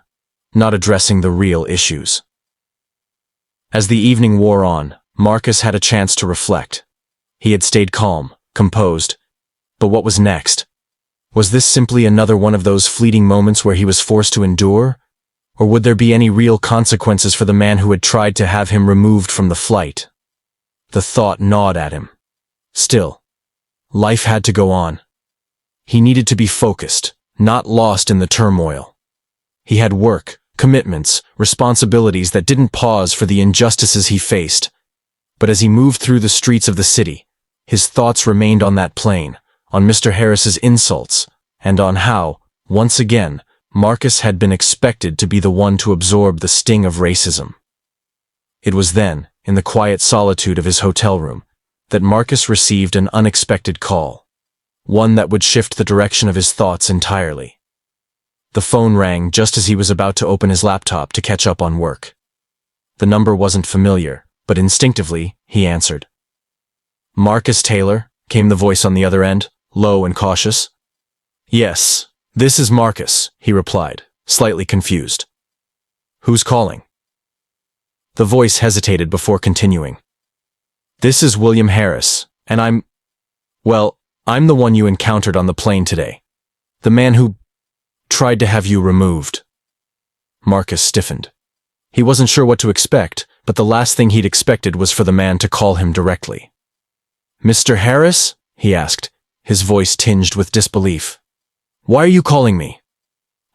not addressing the real issues. As the evening wore on, Marcus had a chance to reflect. He had stayed calm, composed. But what was next? Was this simply another one of those fleeting moments where he was forced to endure? Or would there be any real consequences for the man who had tried to have him removed from the flight? The thought gnawed at him. Still, life had to go on. He needed to be focused, not lost in the turmoil. He had work, commitments, responsibilities that didn't pause for the injustices he faced. But as he moved through the streets of the city, his thoughts remained on that plane, on Mr. Harris's insults, and on how, once again, Marcus had been expected to be the one to absorb the sting of racism. It was then, in the quiet solitude of his hotel room, that Marcus received an unexpected call, one that would shift the direction of his thoughts entirely. The phone rang just as he was about to open his laptop to catch up on work. The number wasn't familiar, but instinctively, he answered. "Marcus Taylor?" came the voice on the other end, low and cautious. "Yes, this is Marcus," he replied, slightly confused. "Who's calling?" The voice hesitated before continuing. "This is William Harris, and I'm the one you encountered on the plane today. The man who tried to have you removed." Marcus stiffened. He wasn't sure what to expect, but the last thing he'd expected was for the man to call him directly. "Mr. Harris?" he asked, his voice tinged with disbelief. "Why are you calling me?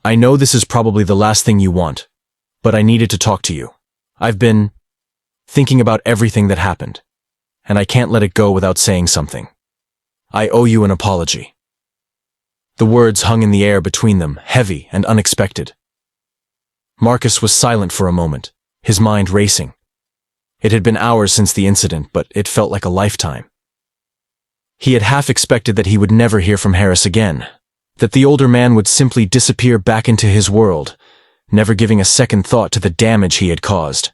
I know this is probably the last thing you want, but I needed to talk to you. I've been thinking about everything that happened, and I can't let it go without saying something. I owe you an apology." The words hung in the air between them, heavy and unexpected. Marcus was silent for a moment, his mind racing. It had been hours since the incident, but it felt like a lifetime. He had half expected that he would never hear from Harris again, that the older man would simply disappear back into his world, never giving a second thought to the damage he had caused.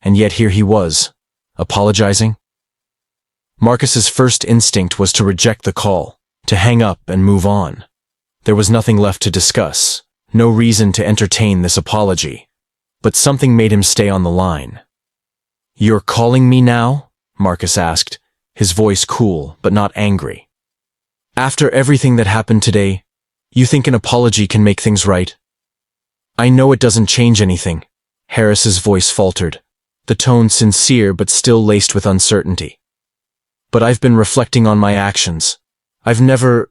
And yet here he was, apologizing. Marcus's first instinct was to reject the call, to hang up and move on. There was nothing left to discuss, no reason to entertain this apology, but something made him stay on the line. "You're calling me now?" Marcus asked, his voice cool but not angry. "After everything that happened today, you think an apology can make things right?" "I know it doesn't change anything," Harris's voice faltered, the tone sincere but still laced with uncertainty. "But I've been reflecting on my actions. I've never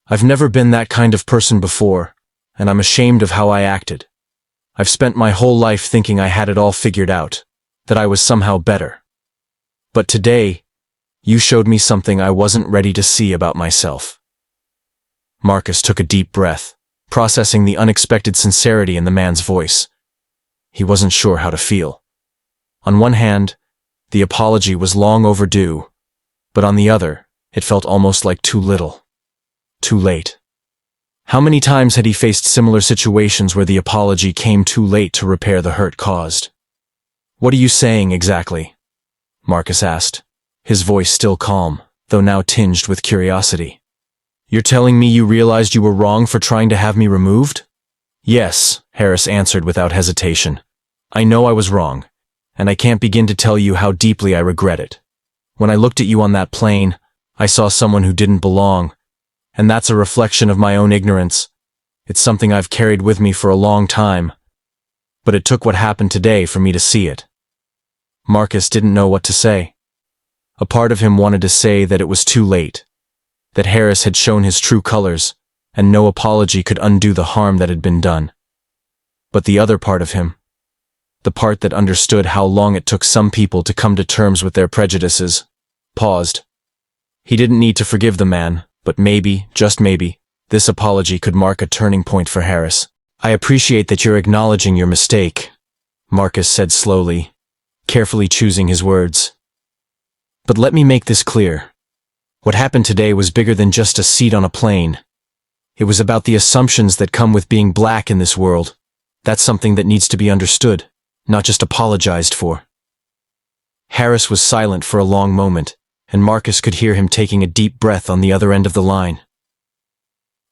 been that kind of person before, and I'm ashamed of how I acted. I've spent my whole life thinking I had it all figured out, that I was somehow better. But today, you showed me something I wasn't ready to see about myself." Marcus took a deep breath, processing the unexpected sincerity in the man's voice. He wasn't sure how to feel. On one hand, the apology was long overdue, but on the other, it felt almost like too little. Too late. How many times had he faced similar situations where the apology came too late to repair the hurt caused? "What are you saying exactly?" Marcus asked, his voice still calm, though now tinged with curiosity. "You're telling me you realized you were wrong for trying to have me removed?" "Yes," Harris answered without hesitation. "I know I was wrong, and I can't begin to tell you how deeply I regret it. When I looked at you on that plane, I saw someone who didn't belong, and that's a reflection of my own ignorance. It's something I've carried with me for a long time, but it took what happened today for me to see it." Marcus didn't know what to say. A part of him wanted to say that it was too late, that Harris had shown his true colors, and no apology could undo the harm that had been done. But the other part of him, the part that understood how long it took some people to come to terms with their prejudices, paused. He didn't need to forgive the man, but maybe, just maybe, this apology could mark a turning point for Harris. "I appreciate that you're acknowledging your mistake," Marcus said slowly, carefully choosing his words. "But let me make this clear. What happened today was bigger than just a seat on a plane. It was about the assumptions that come with being black in this world. That's something that needs to be understood, not just apologized for." Harris was silent for a long moment, and Marcus could hear him taking a deep breath on the other end of the line.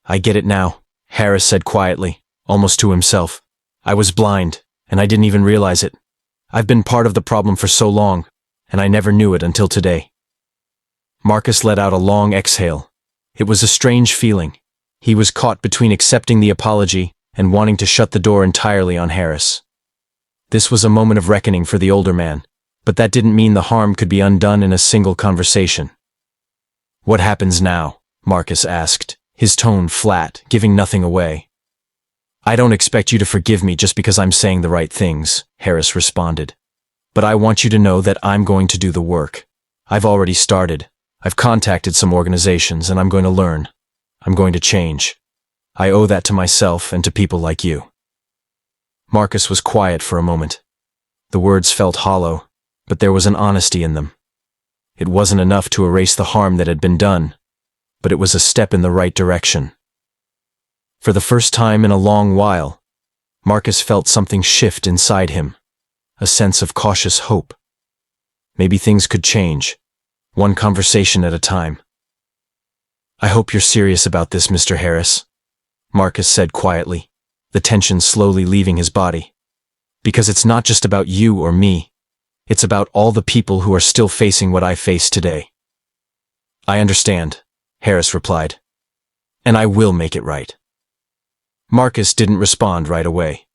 "I get it now," Harris said quietly, almost to himself. "I was blind, and I didn't even realize it. I've been part of the problem for so long, and I never knew it until today." Marcus let out a long exhale. It was a strange feeling. He was caught between accepting the apology and wanting to shut the door entirely on Harris. This was a moment of reckoning for the older man, but that didn't mean the harm could be undone in a single conversation. "What happens now?" Marcus asked, his tone flat, giving nothing away. "I don't expect you to forgive me just because I'm saying the right things," Harris responded. "But I want you to know that I'm going to do the work. I've already started. I've contacted some organizations, and I'm going to learn. I'm going to change. I owe that to myself and to people like you." Marcus was quiet for a moment. The words felt hollow, but there was an honesty in them. It wasn't enough to erase the harm that had been done, but it was a step in the right direction. For the first time in a long while, Marcus felt something shift inside him, a sense of cautious hope. Maybe things could change, one conversation at a time. "I hope you're serious about this, Mr. Harris," Marcus said quietly, the tension slowly leaving his body. "Because it's not just about you or me. It's about all the people who are still facing what I face today." "I understand," Harris replied. "And I will make it right." Marcus didn't respond right away.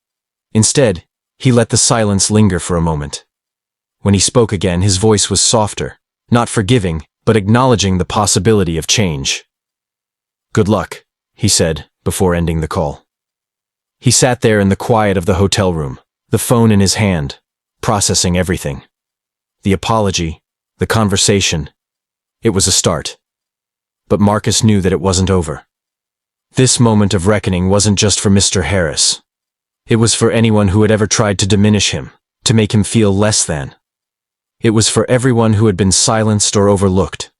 Instead, he let the silence linger for a moment. When he spoke again, his voice was softer, not forgiving, but acknowledging the possibility of change. "Good luck," he said, before ending the call. He sat there in the quiet of the hotel room, the phone in his hand, processing everything. The apology, the conversation. It was a start. But Marcus knew that it wasn't over. This moment of reckoning wasn't just for Mr. Harris. It was for anyone who had ever tried to diminish him, to make him feel less than. It was for everyone who had been silenced or overlooked.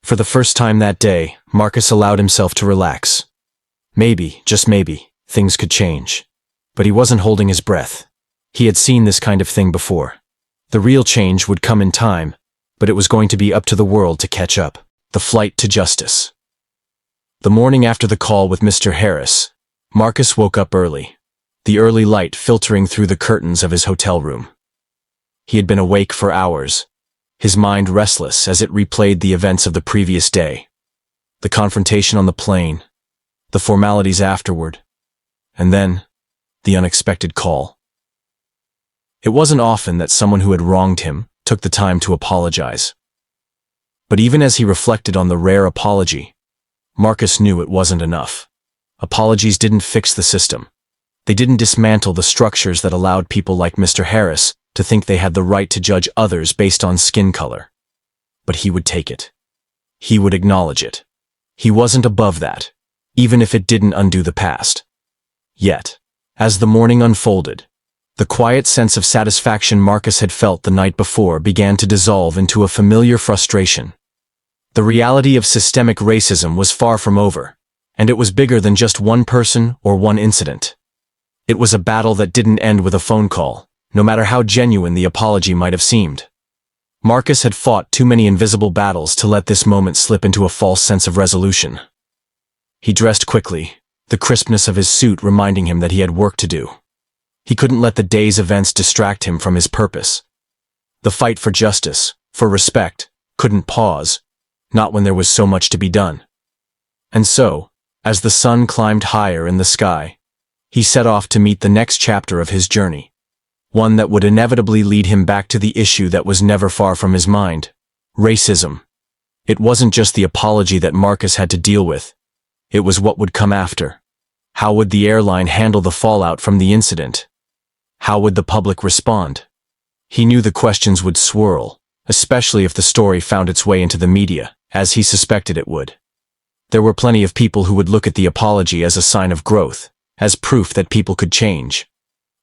For the first time that day, Marcus allowed himself to relax. Maybe, just maybe, things could change. But he wasn't holding his breath. He had seen this kind of thing before. The real change would come in time, but it was going to be up to the world to catch up. The flight to justice. The morning after the call with Mr. Harris, Marcus woke up early, the early light filtering through the curtains of his hotel room. He had been awake for hours, his mind restless as it replayed the events of the previous day. The confrontation on the plane, the formalities afterward, and then the unexpected call. It wasn't often that someone who had wronged him took the time to apologize. But even as he reflected on the rare apology, Marcus knew it wasn't enough. Apologies didn't fix the system. They didn't dismantle the structures that allowed people like Mr. Harris to think they had the right to judge others based on skin color. But he would take it. He would acknowledge it. He wasn't above that, even if it didn't undo the past. Yet, as the morning unfolded, the quiet sense of satisfaction Marcus had felt the night before began to dissolve into a familiar frustration. The reality of systemic racism was far from over, and it was bigger than just one person or one incident. It was a battle that didn't end with a phone call, no matter how genuine the apology might have seemed. Marcus had fought too many invisible battles to let this moment slip into a false sense of resolution. He dressed quickly, the crispness of his suit reminding him that he had work to do. He couldn't let the day's events distract him from his purpose. The fight for justice, for respect, couldn't pause, not when there was so much to be done. And so, as the sun climbed higher in the sky, he set off to meet the next chapter of his journey, one that would inevitably lead him back to the issue that was never far from his mind: racism. It wasn't just the apology that Marcus had to deal with. It was what would come after. How would the airline handle the fallout from the incident? How would the public respond? He knew the questions would swirl, especially if the story found its way into the media, as he suspected it would. There were plenty of people who would look at the apology as a sign of growth, as proof that people could change.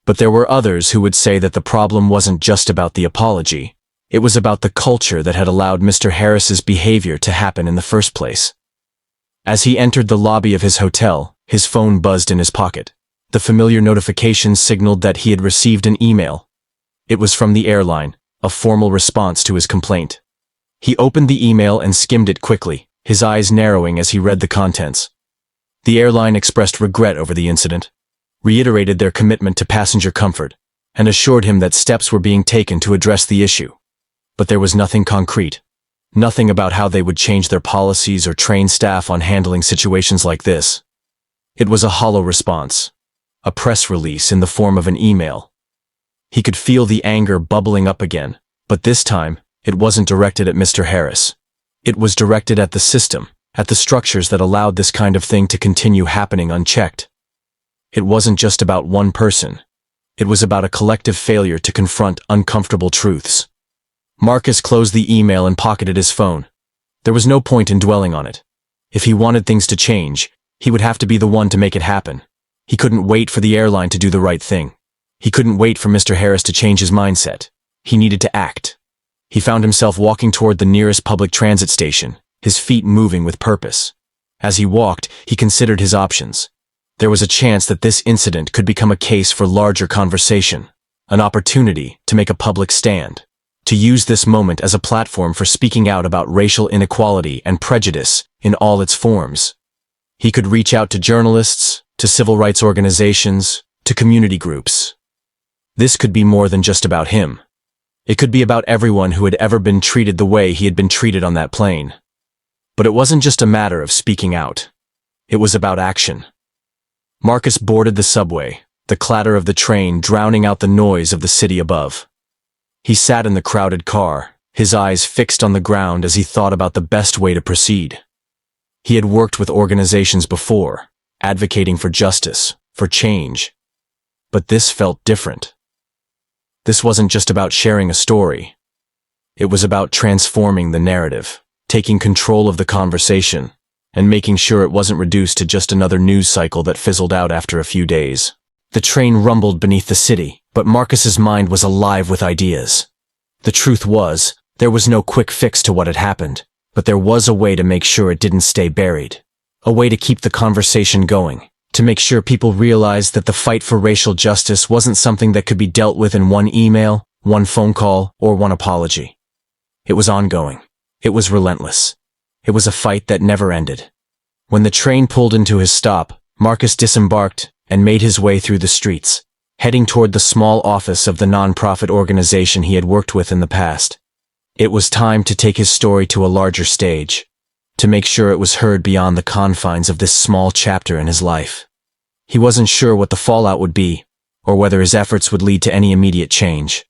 But there were others who would say that the problem wasn't just about the apology. It was about the culture that had allowed Mr. Harris's behavior to happen in the first place. As he entered the lobby of his hotel, his phone buzzed in his pocket. The familiar notification signaled that he had received an email. It was from the airline, a formal response to his complaint. He opened the email and skimmed it quickly, his eyes narrowing as he read the contents. The airline expressed regret over the incident, reiterated their commitment to passenger comfort, and assured him that steps were being taken to address the issue. but there was nothing concrete. Nothing about how they would change their policies or train staff on handling situations like this. It was a hollow response, a press release in the form of an email. He could feel the anger bubbling up again, but this time, it wasn't directed at Mr. Harris. It was directed at the system, at the structures that allowed this kind of thing to continue happening unchecked. It wasn't just about one person. It was about a collective failure to confront uncomfortable truths. Marcus closed the email and pocketed his phone. There was no point in dwelling on it. If he wanted things to change, he would have to be the one to make it happen. He couldn't wait for the airline to do the right thing. He couldn't wait for Mr. Harris to change his mindset. He needed to act. He found himself walking toward the nearest public transit station, his feet moving with purpose. As he walked, he considered his options. There was a chance that this incident could become a case for larger conversation, an opportunity to make a public stand, to use this moment as a platform for speaking out about racial inequality and prejudice in all its forms. He could reach out to journalists, to civil rights organizations, to community groups. This could be more than just about him. It could be about everyone who had ever been treated the way he had been treated on that plane. But it wasn't just a matter of speaking out. It was about action. Marcus boarded the subway, the clatter of the train drowning out the noise of the city above. He sat in the crowded car, his eyes fixed on the ground as he thought about the best way to proceed. He had worked with organizations before, advocating for justice, for change. But this felt different. This wasn't just about sharing a story. It was about transforming the narrative, taking control of the conversation, and making sure it wasn't reduced to just another news cycle that fizzled out after a few days. The train rumbled beneath the city, but Marcus's mind was alive with ideas. The truth was, there was no quick fix to what had happened, but there was a way to make sure it didn't stay buried. A way to keep the conversation going, to make sure people realized that the fight for racial justice wasn't something that could be dealt with in one email, one phone call, or one apology. It was ongoing. It was relentless. It was a fight that never ended. When the train pulled into his stop, Marcus disembarked and made his way through the streets, heading toward the small office of the nonprofit organization he had worked with in the past. It was time to take his story to a larger stage, to make sure it was heard beyond the confines of this small chapter in his life. He wasn't sure what the fallout would be, or whether his efforts would lead to any immediate change,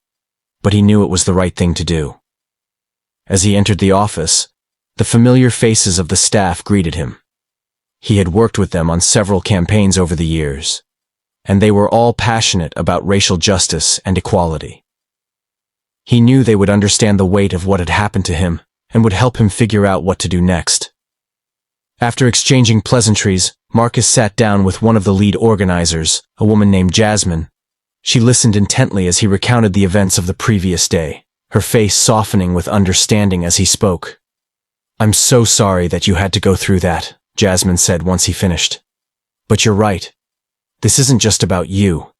but he knew it was the right thing to do. As he entered the office, the familiar faces of the staff greeted him. He had worked with them on several campaigns over the years, and they were all passionate about racial justice and equality. He knew they would understand the weight of what had happened to him and would help him figure out what to do next. After exchanging pleasantries, Marcus sat down with one of the lead organizers, a woman named Jasmine. She listened intently as he recounted the events of the previous day, her face softening with understanding as he spoke. "I'm so sorry that you had to go through that," Jasmine said once he finished. "But you're right. This isn't just about you.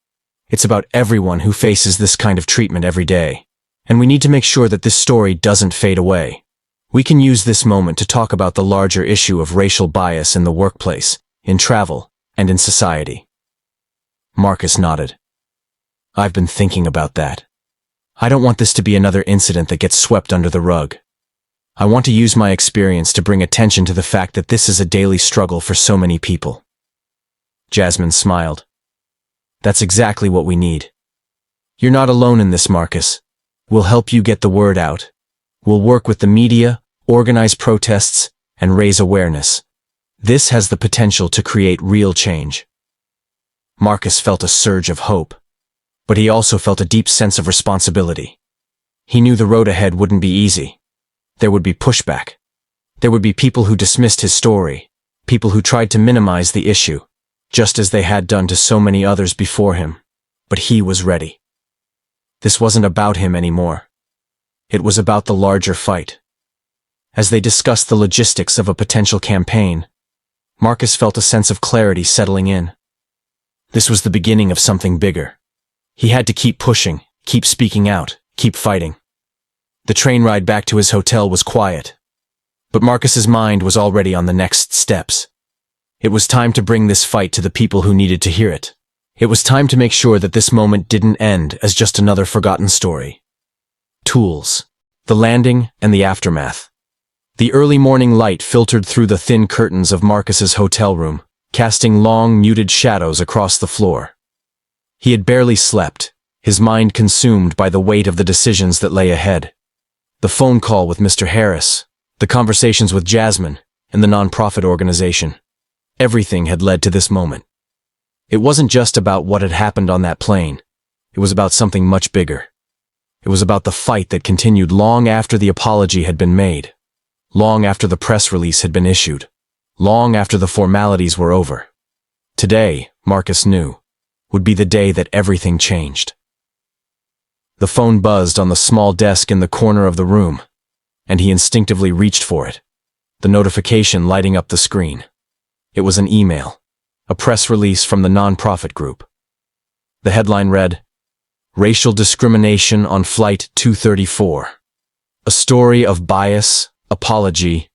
It's about everyone who faces this kind of treatment every day. And we need to make sure that this story doesn't fade away. We can use this moment to talk about the larger issue of racial bias in the workplace, in travel, and in society." Marcus nodded. "I've been thinking about that. I don't want this to be another incident that gets swept under the rug. I want to use my experience to bring attention to the fact that this is a daily struggle for so many people." Jasmine smiled. "That's exactly what we need. You're not alone in this, Marcus. We'll help you get the word out. We'll work with the media, organize protests, and raise awareness. This has the potential to create real change." Marcus felt a surge of hope, but he also felt a deep sense of responsibility. He knew the road ahead wouldn't be easy. There would be pushback. There would be people who dismissed his story, people who tried to minimize the issue, just as they had done to so many others before him. But he was ready. This wasn't about him anymore. It was about the larger fight. As they discussed the logistics of a potential campaign, Marcus felt a sense of clarity settling in. This was the beginning of something bigger. He had to keep pushing, keep speaking out, keep fighting. The train ride back to his hotel was quiet, but Marcus's mind was already on the next steps. It was time to bring this fight to the people who needed to hear it. It was time to make sure that this moment didn't end as just another forgotten story. Tools. the landing, and the aftermath. The early morning light filtered through the thin curtains of Marcus's hotel room, casting long, muted shadows across the floor. He had barely slept, his mind consumed by the weight of the decisions that lay ahead. The phone call with Mr. Harris, the conversations with Jasmine, and the nonprofit organization. Everything had led to this moment. It wasn't just about what had happened on that plane. It was about something much bigger. It was about the fight that continued long after the apology had been made, long after the press release had been issued, long after the formalities were over. Today, Marcus knew, would be the day that everything changed. The phone buzzed on the small desk in the corner of the room, and he instinctively reached for it, the notification lighting up the screen. It was an email, a press release from the nonprofit group. The headline read, "Racial Discrimination on Flight 234. A story of bias, apology,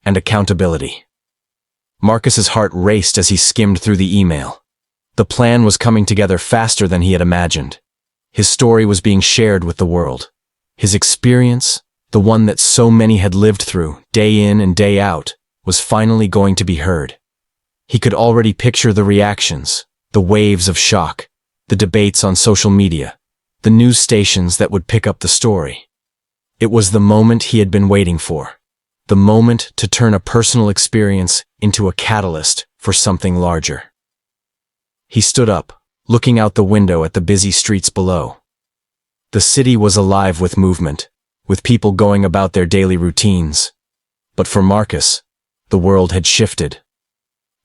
and accountability." Marcus's heart raced as he skimmed through the email. The plan was coming together faster than he had imagined. His story was being shared with the world. His experience, the one that so many had lived through, day in and day out, was finally going to be heard. He could already picture the reactions, the waves of shock, the debates on social media, the news stations that would pick up the story. It was the moment he had been waiting for, the moment to turn a personal experience into a catalyst for something larger. He stood up, looking out the window at the busy streets below. The city was alive with movement, with people going about their daily routines. But for Marcus, the world had shifted.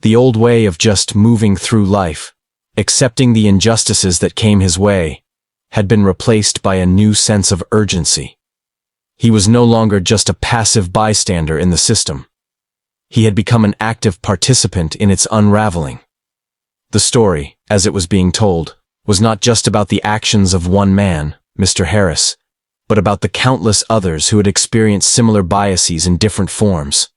The old way of just moving through life, accepting the injustices that came his way, had been replaced by a new sense of urgency. He was no longer just a passive bystander in the system. He had become an active participant in its unraveling. The story, as it was being told, was not just about the actions of one man, Mr. Harris, but about the countless others who had experienced similar biases in different forms.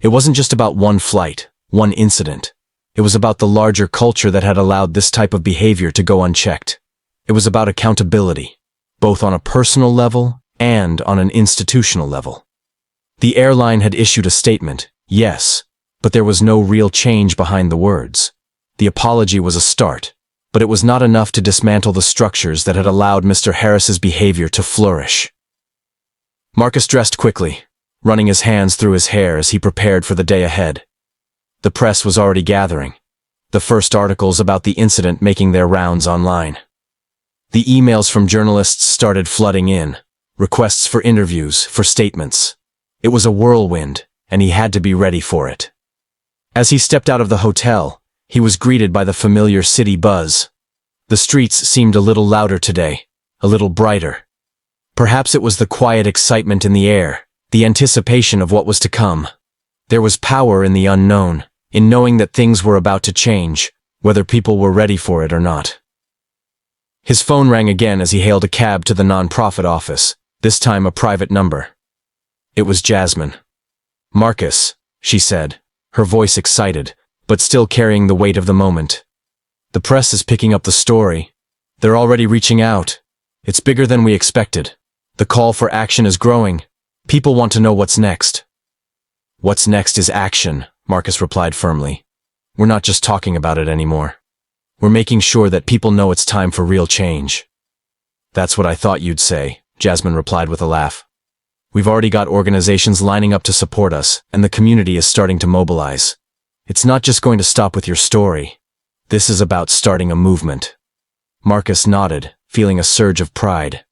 It wasn't just about one flight, one incident. It was about the larger culture that had allowed this type of behavior to go unchecked. It was about accountability, both on a personal level and on an institutional level. The airline had issued a statement, yes, but there was no real change behind the words. The apology was a start, but it was not enough to dismantle the structures that had allowed Mr. Harris's behavior to flourish. Marcus dressed quickly, running his hands through his hair as he prepared for the day ahead. The press was already gathering, the first articles about the incident making their rounds online. The emails from journalists started flooding in, requests for interviews, for statements. It was a whirlwind, and he had to be ready for it. As he stepped out of the hotel, he was greeted by the familiar city buzz. The streets seemed a little louder today, a little brighter. Perhaps it was the quiet excitement in the air, the anticipation of what was to come. There was power in the unknown, in knowing that things were about to change, whether people were ready for it or not. His phone rang again as he hailed a cab to the nonprofit office, this time a private number. It was Jasmine. "Marcus," she said, her voice excited, but still carrying the weight of the moment. "The press is picking up the story. They're already reaching out. It's bigger than we expected. The call for action is growing. People want to know what's next." "What's next is action," Marcus replied firmly. "We're not just talking about it anymore. We're making sure that people know it's time for real change." "That's what I thought you'd say," Jasmine replied with a laugh. "We've already got organizations lining up to support us, and the community is starting to mobilize. It's not just going to stop with your story. This is about starting a movement." Marcus nodded, feeling a surge of pride.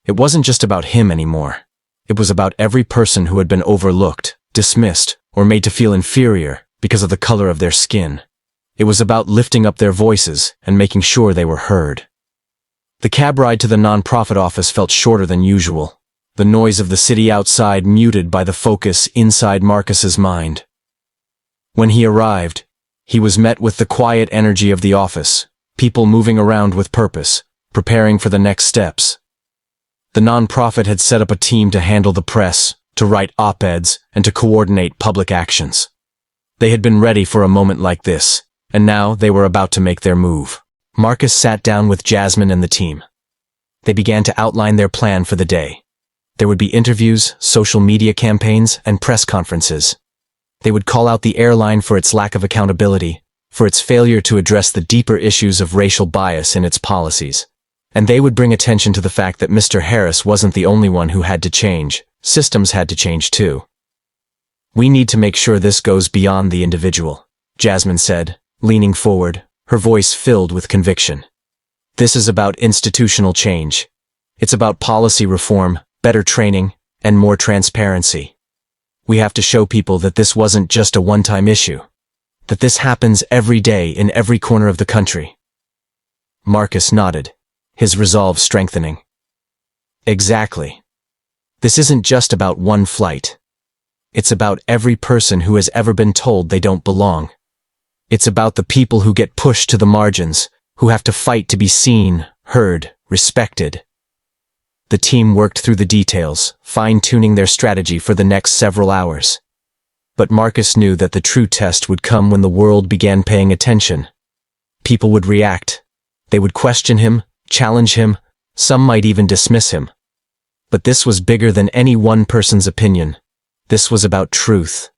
It wasn't just about him anymore. It was about every person who had been overlooked, dismissed, or made to feel inferior because of the color of their skin. It was about lifting up their voices and making sure they were heard. The cab ride to the nonprofit office felt shorter than usual, the noise of the city outside muted by the focus inside Marcus's mind. When he arrived, he was met with the quiet energy of the office, people moving around with purpose, preparing for the next steps. The nonprofit had set up a team to handle the press, to write op-eds, and to coordinate public actions. They had been ready for a moment like this, and now they were about to make their move. Marcus sat down with Jasmine and the team. They began to outline their plan for the day. There would be interviews, social media campaigns, and press conferences. They would call out the airline for its lack of accountability, for its failure to address the deeper issues of racial bias in its policies. And they would bring attention to the fact that Mr. Harris wasn't the only one who had to change. Systems had to change too. "We need to make sure this goes beyond the individual," Jasmine said, leaning forward, her voice filled with conviction. "This is about institutional change. It's about policy reform, better training, and more transparency. We have to show people that this wasn't just a one-time issue, that this happens every day in every corner of the country." Marcus nodded, his resolve strengthening. "Exactly. This isn't just about one flight. It's about every person who has ever been told they don't belong. It's about the people who get pushed to the margins, who have to fight to be seen, heard, respected." The team worked through the details, fine-tuning their strategy for the next several hours. But Marcus knew that the true test would come when the world began paying attention. People would react. They would question him, challenge him, some might even dismiss him. But this was bigger than any one person's opinion. This was about truth.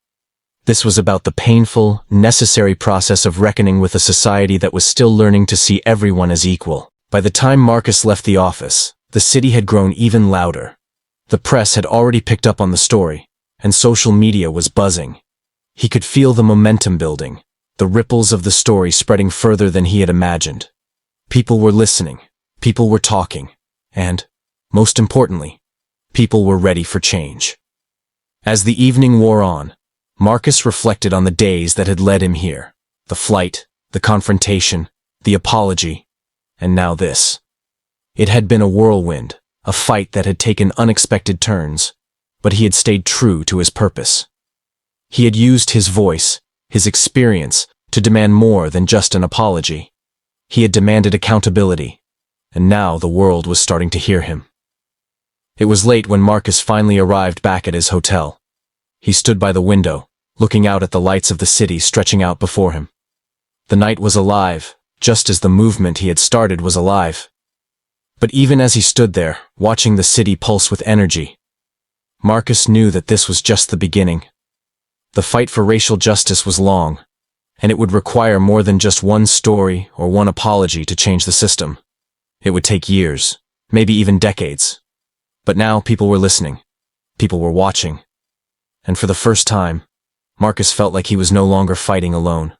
This was about the painful, necessary process of reckoning with a society that was still learning to see everyone as equal. By the time Marcus left the office, the city had grown even louder. The press had already picked up on the story, and social media was buzzing. He could feel the momentum building, the ripples of the story spreading further than he had imagined. People were listening, people were talking, and, most importantly, people were ready for change. As the evening wore on, Marcus reflected on the days that had led him here. The flight, the confrontation, the apology, and now this. It had been a whirlwind, a fight that had taken unexpected turns, but he had stayed true to his purpose. He had used his voice, his experience, to demand more than just an apology. He had demanded accountability, and now the world was starting to hear him. It was late when Marcus finally arrived back at his hotel. He stood by the window, looking out at the lights of the city stretching out before him. The night was alive, just as the movement he had started was alive. But even as he stood there, watching the city pulse with energy, Marcus knew that this was just the beginning. The fight for racial justice was long, and it would require more than just one story or one apology to change the system. It would take years, maybe even decades. But now people were listening. People were watching. And for the first time, Marcus felt like he was no longer fighting alone.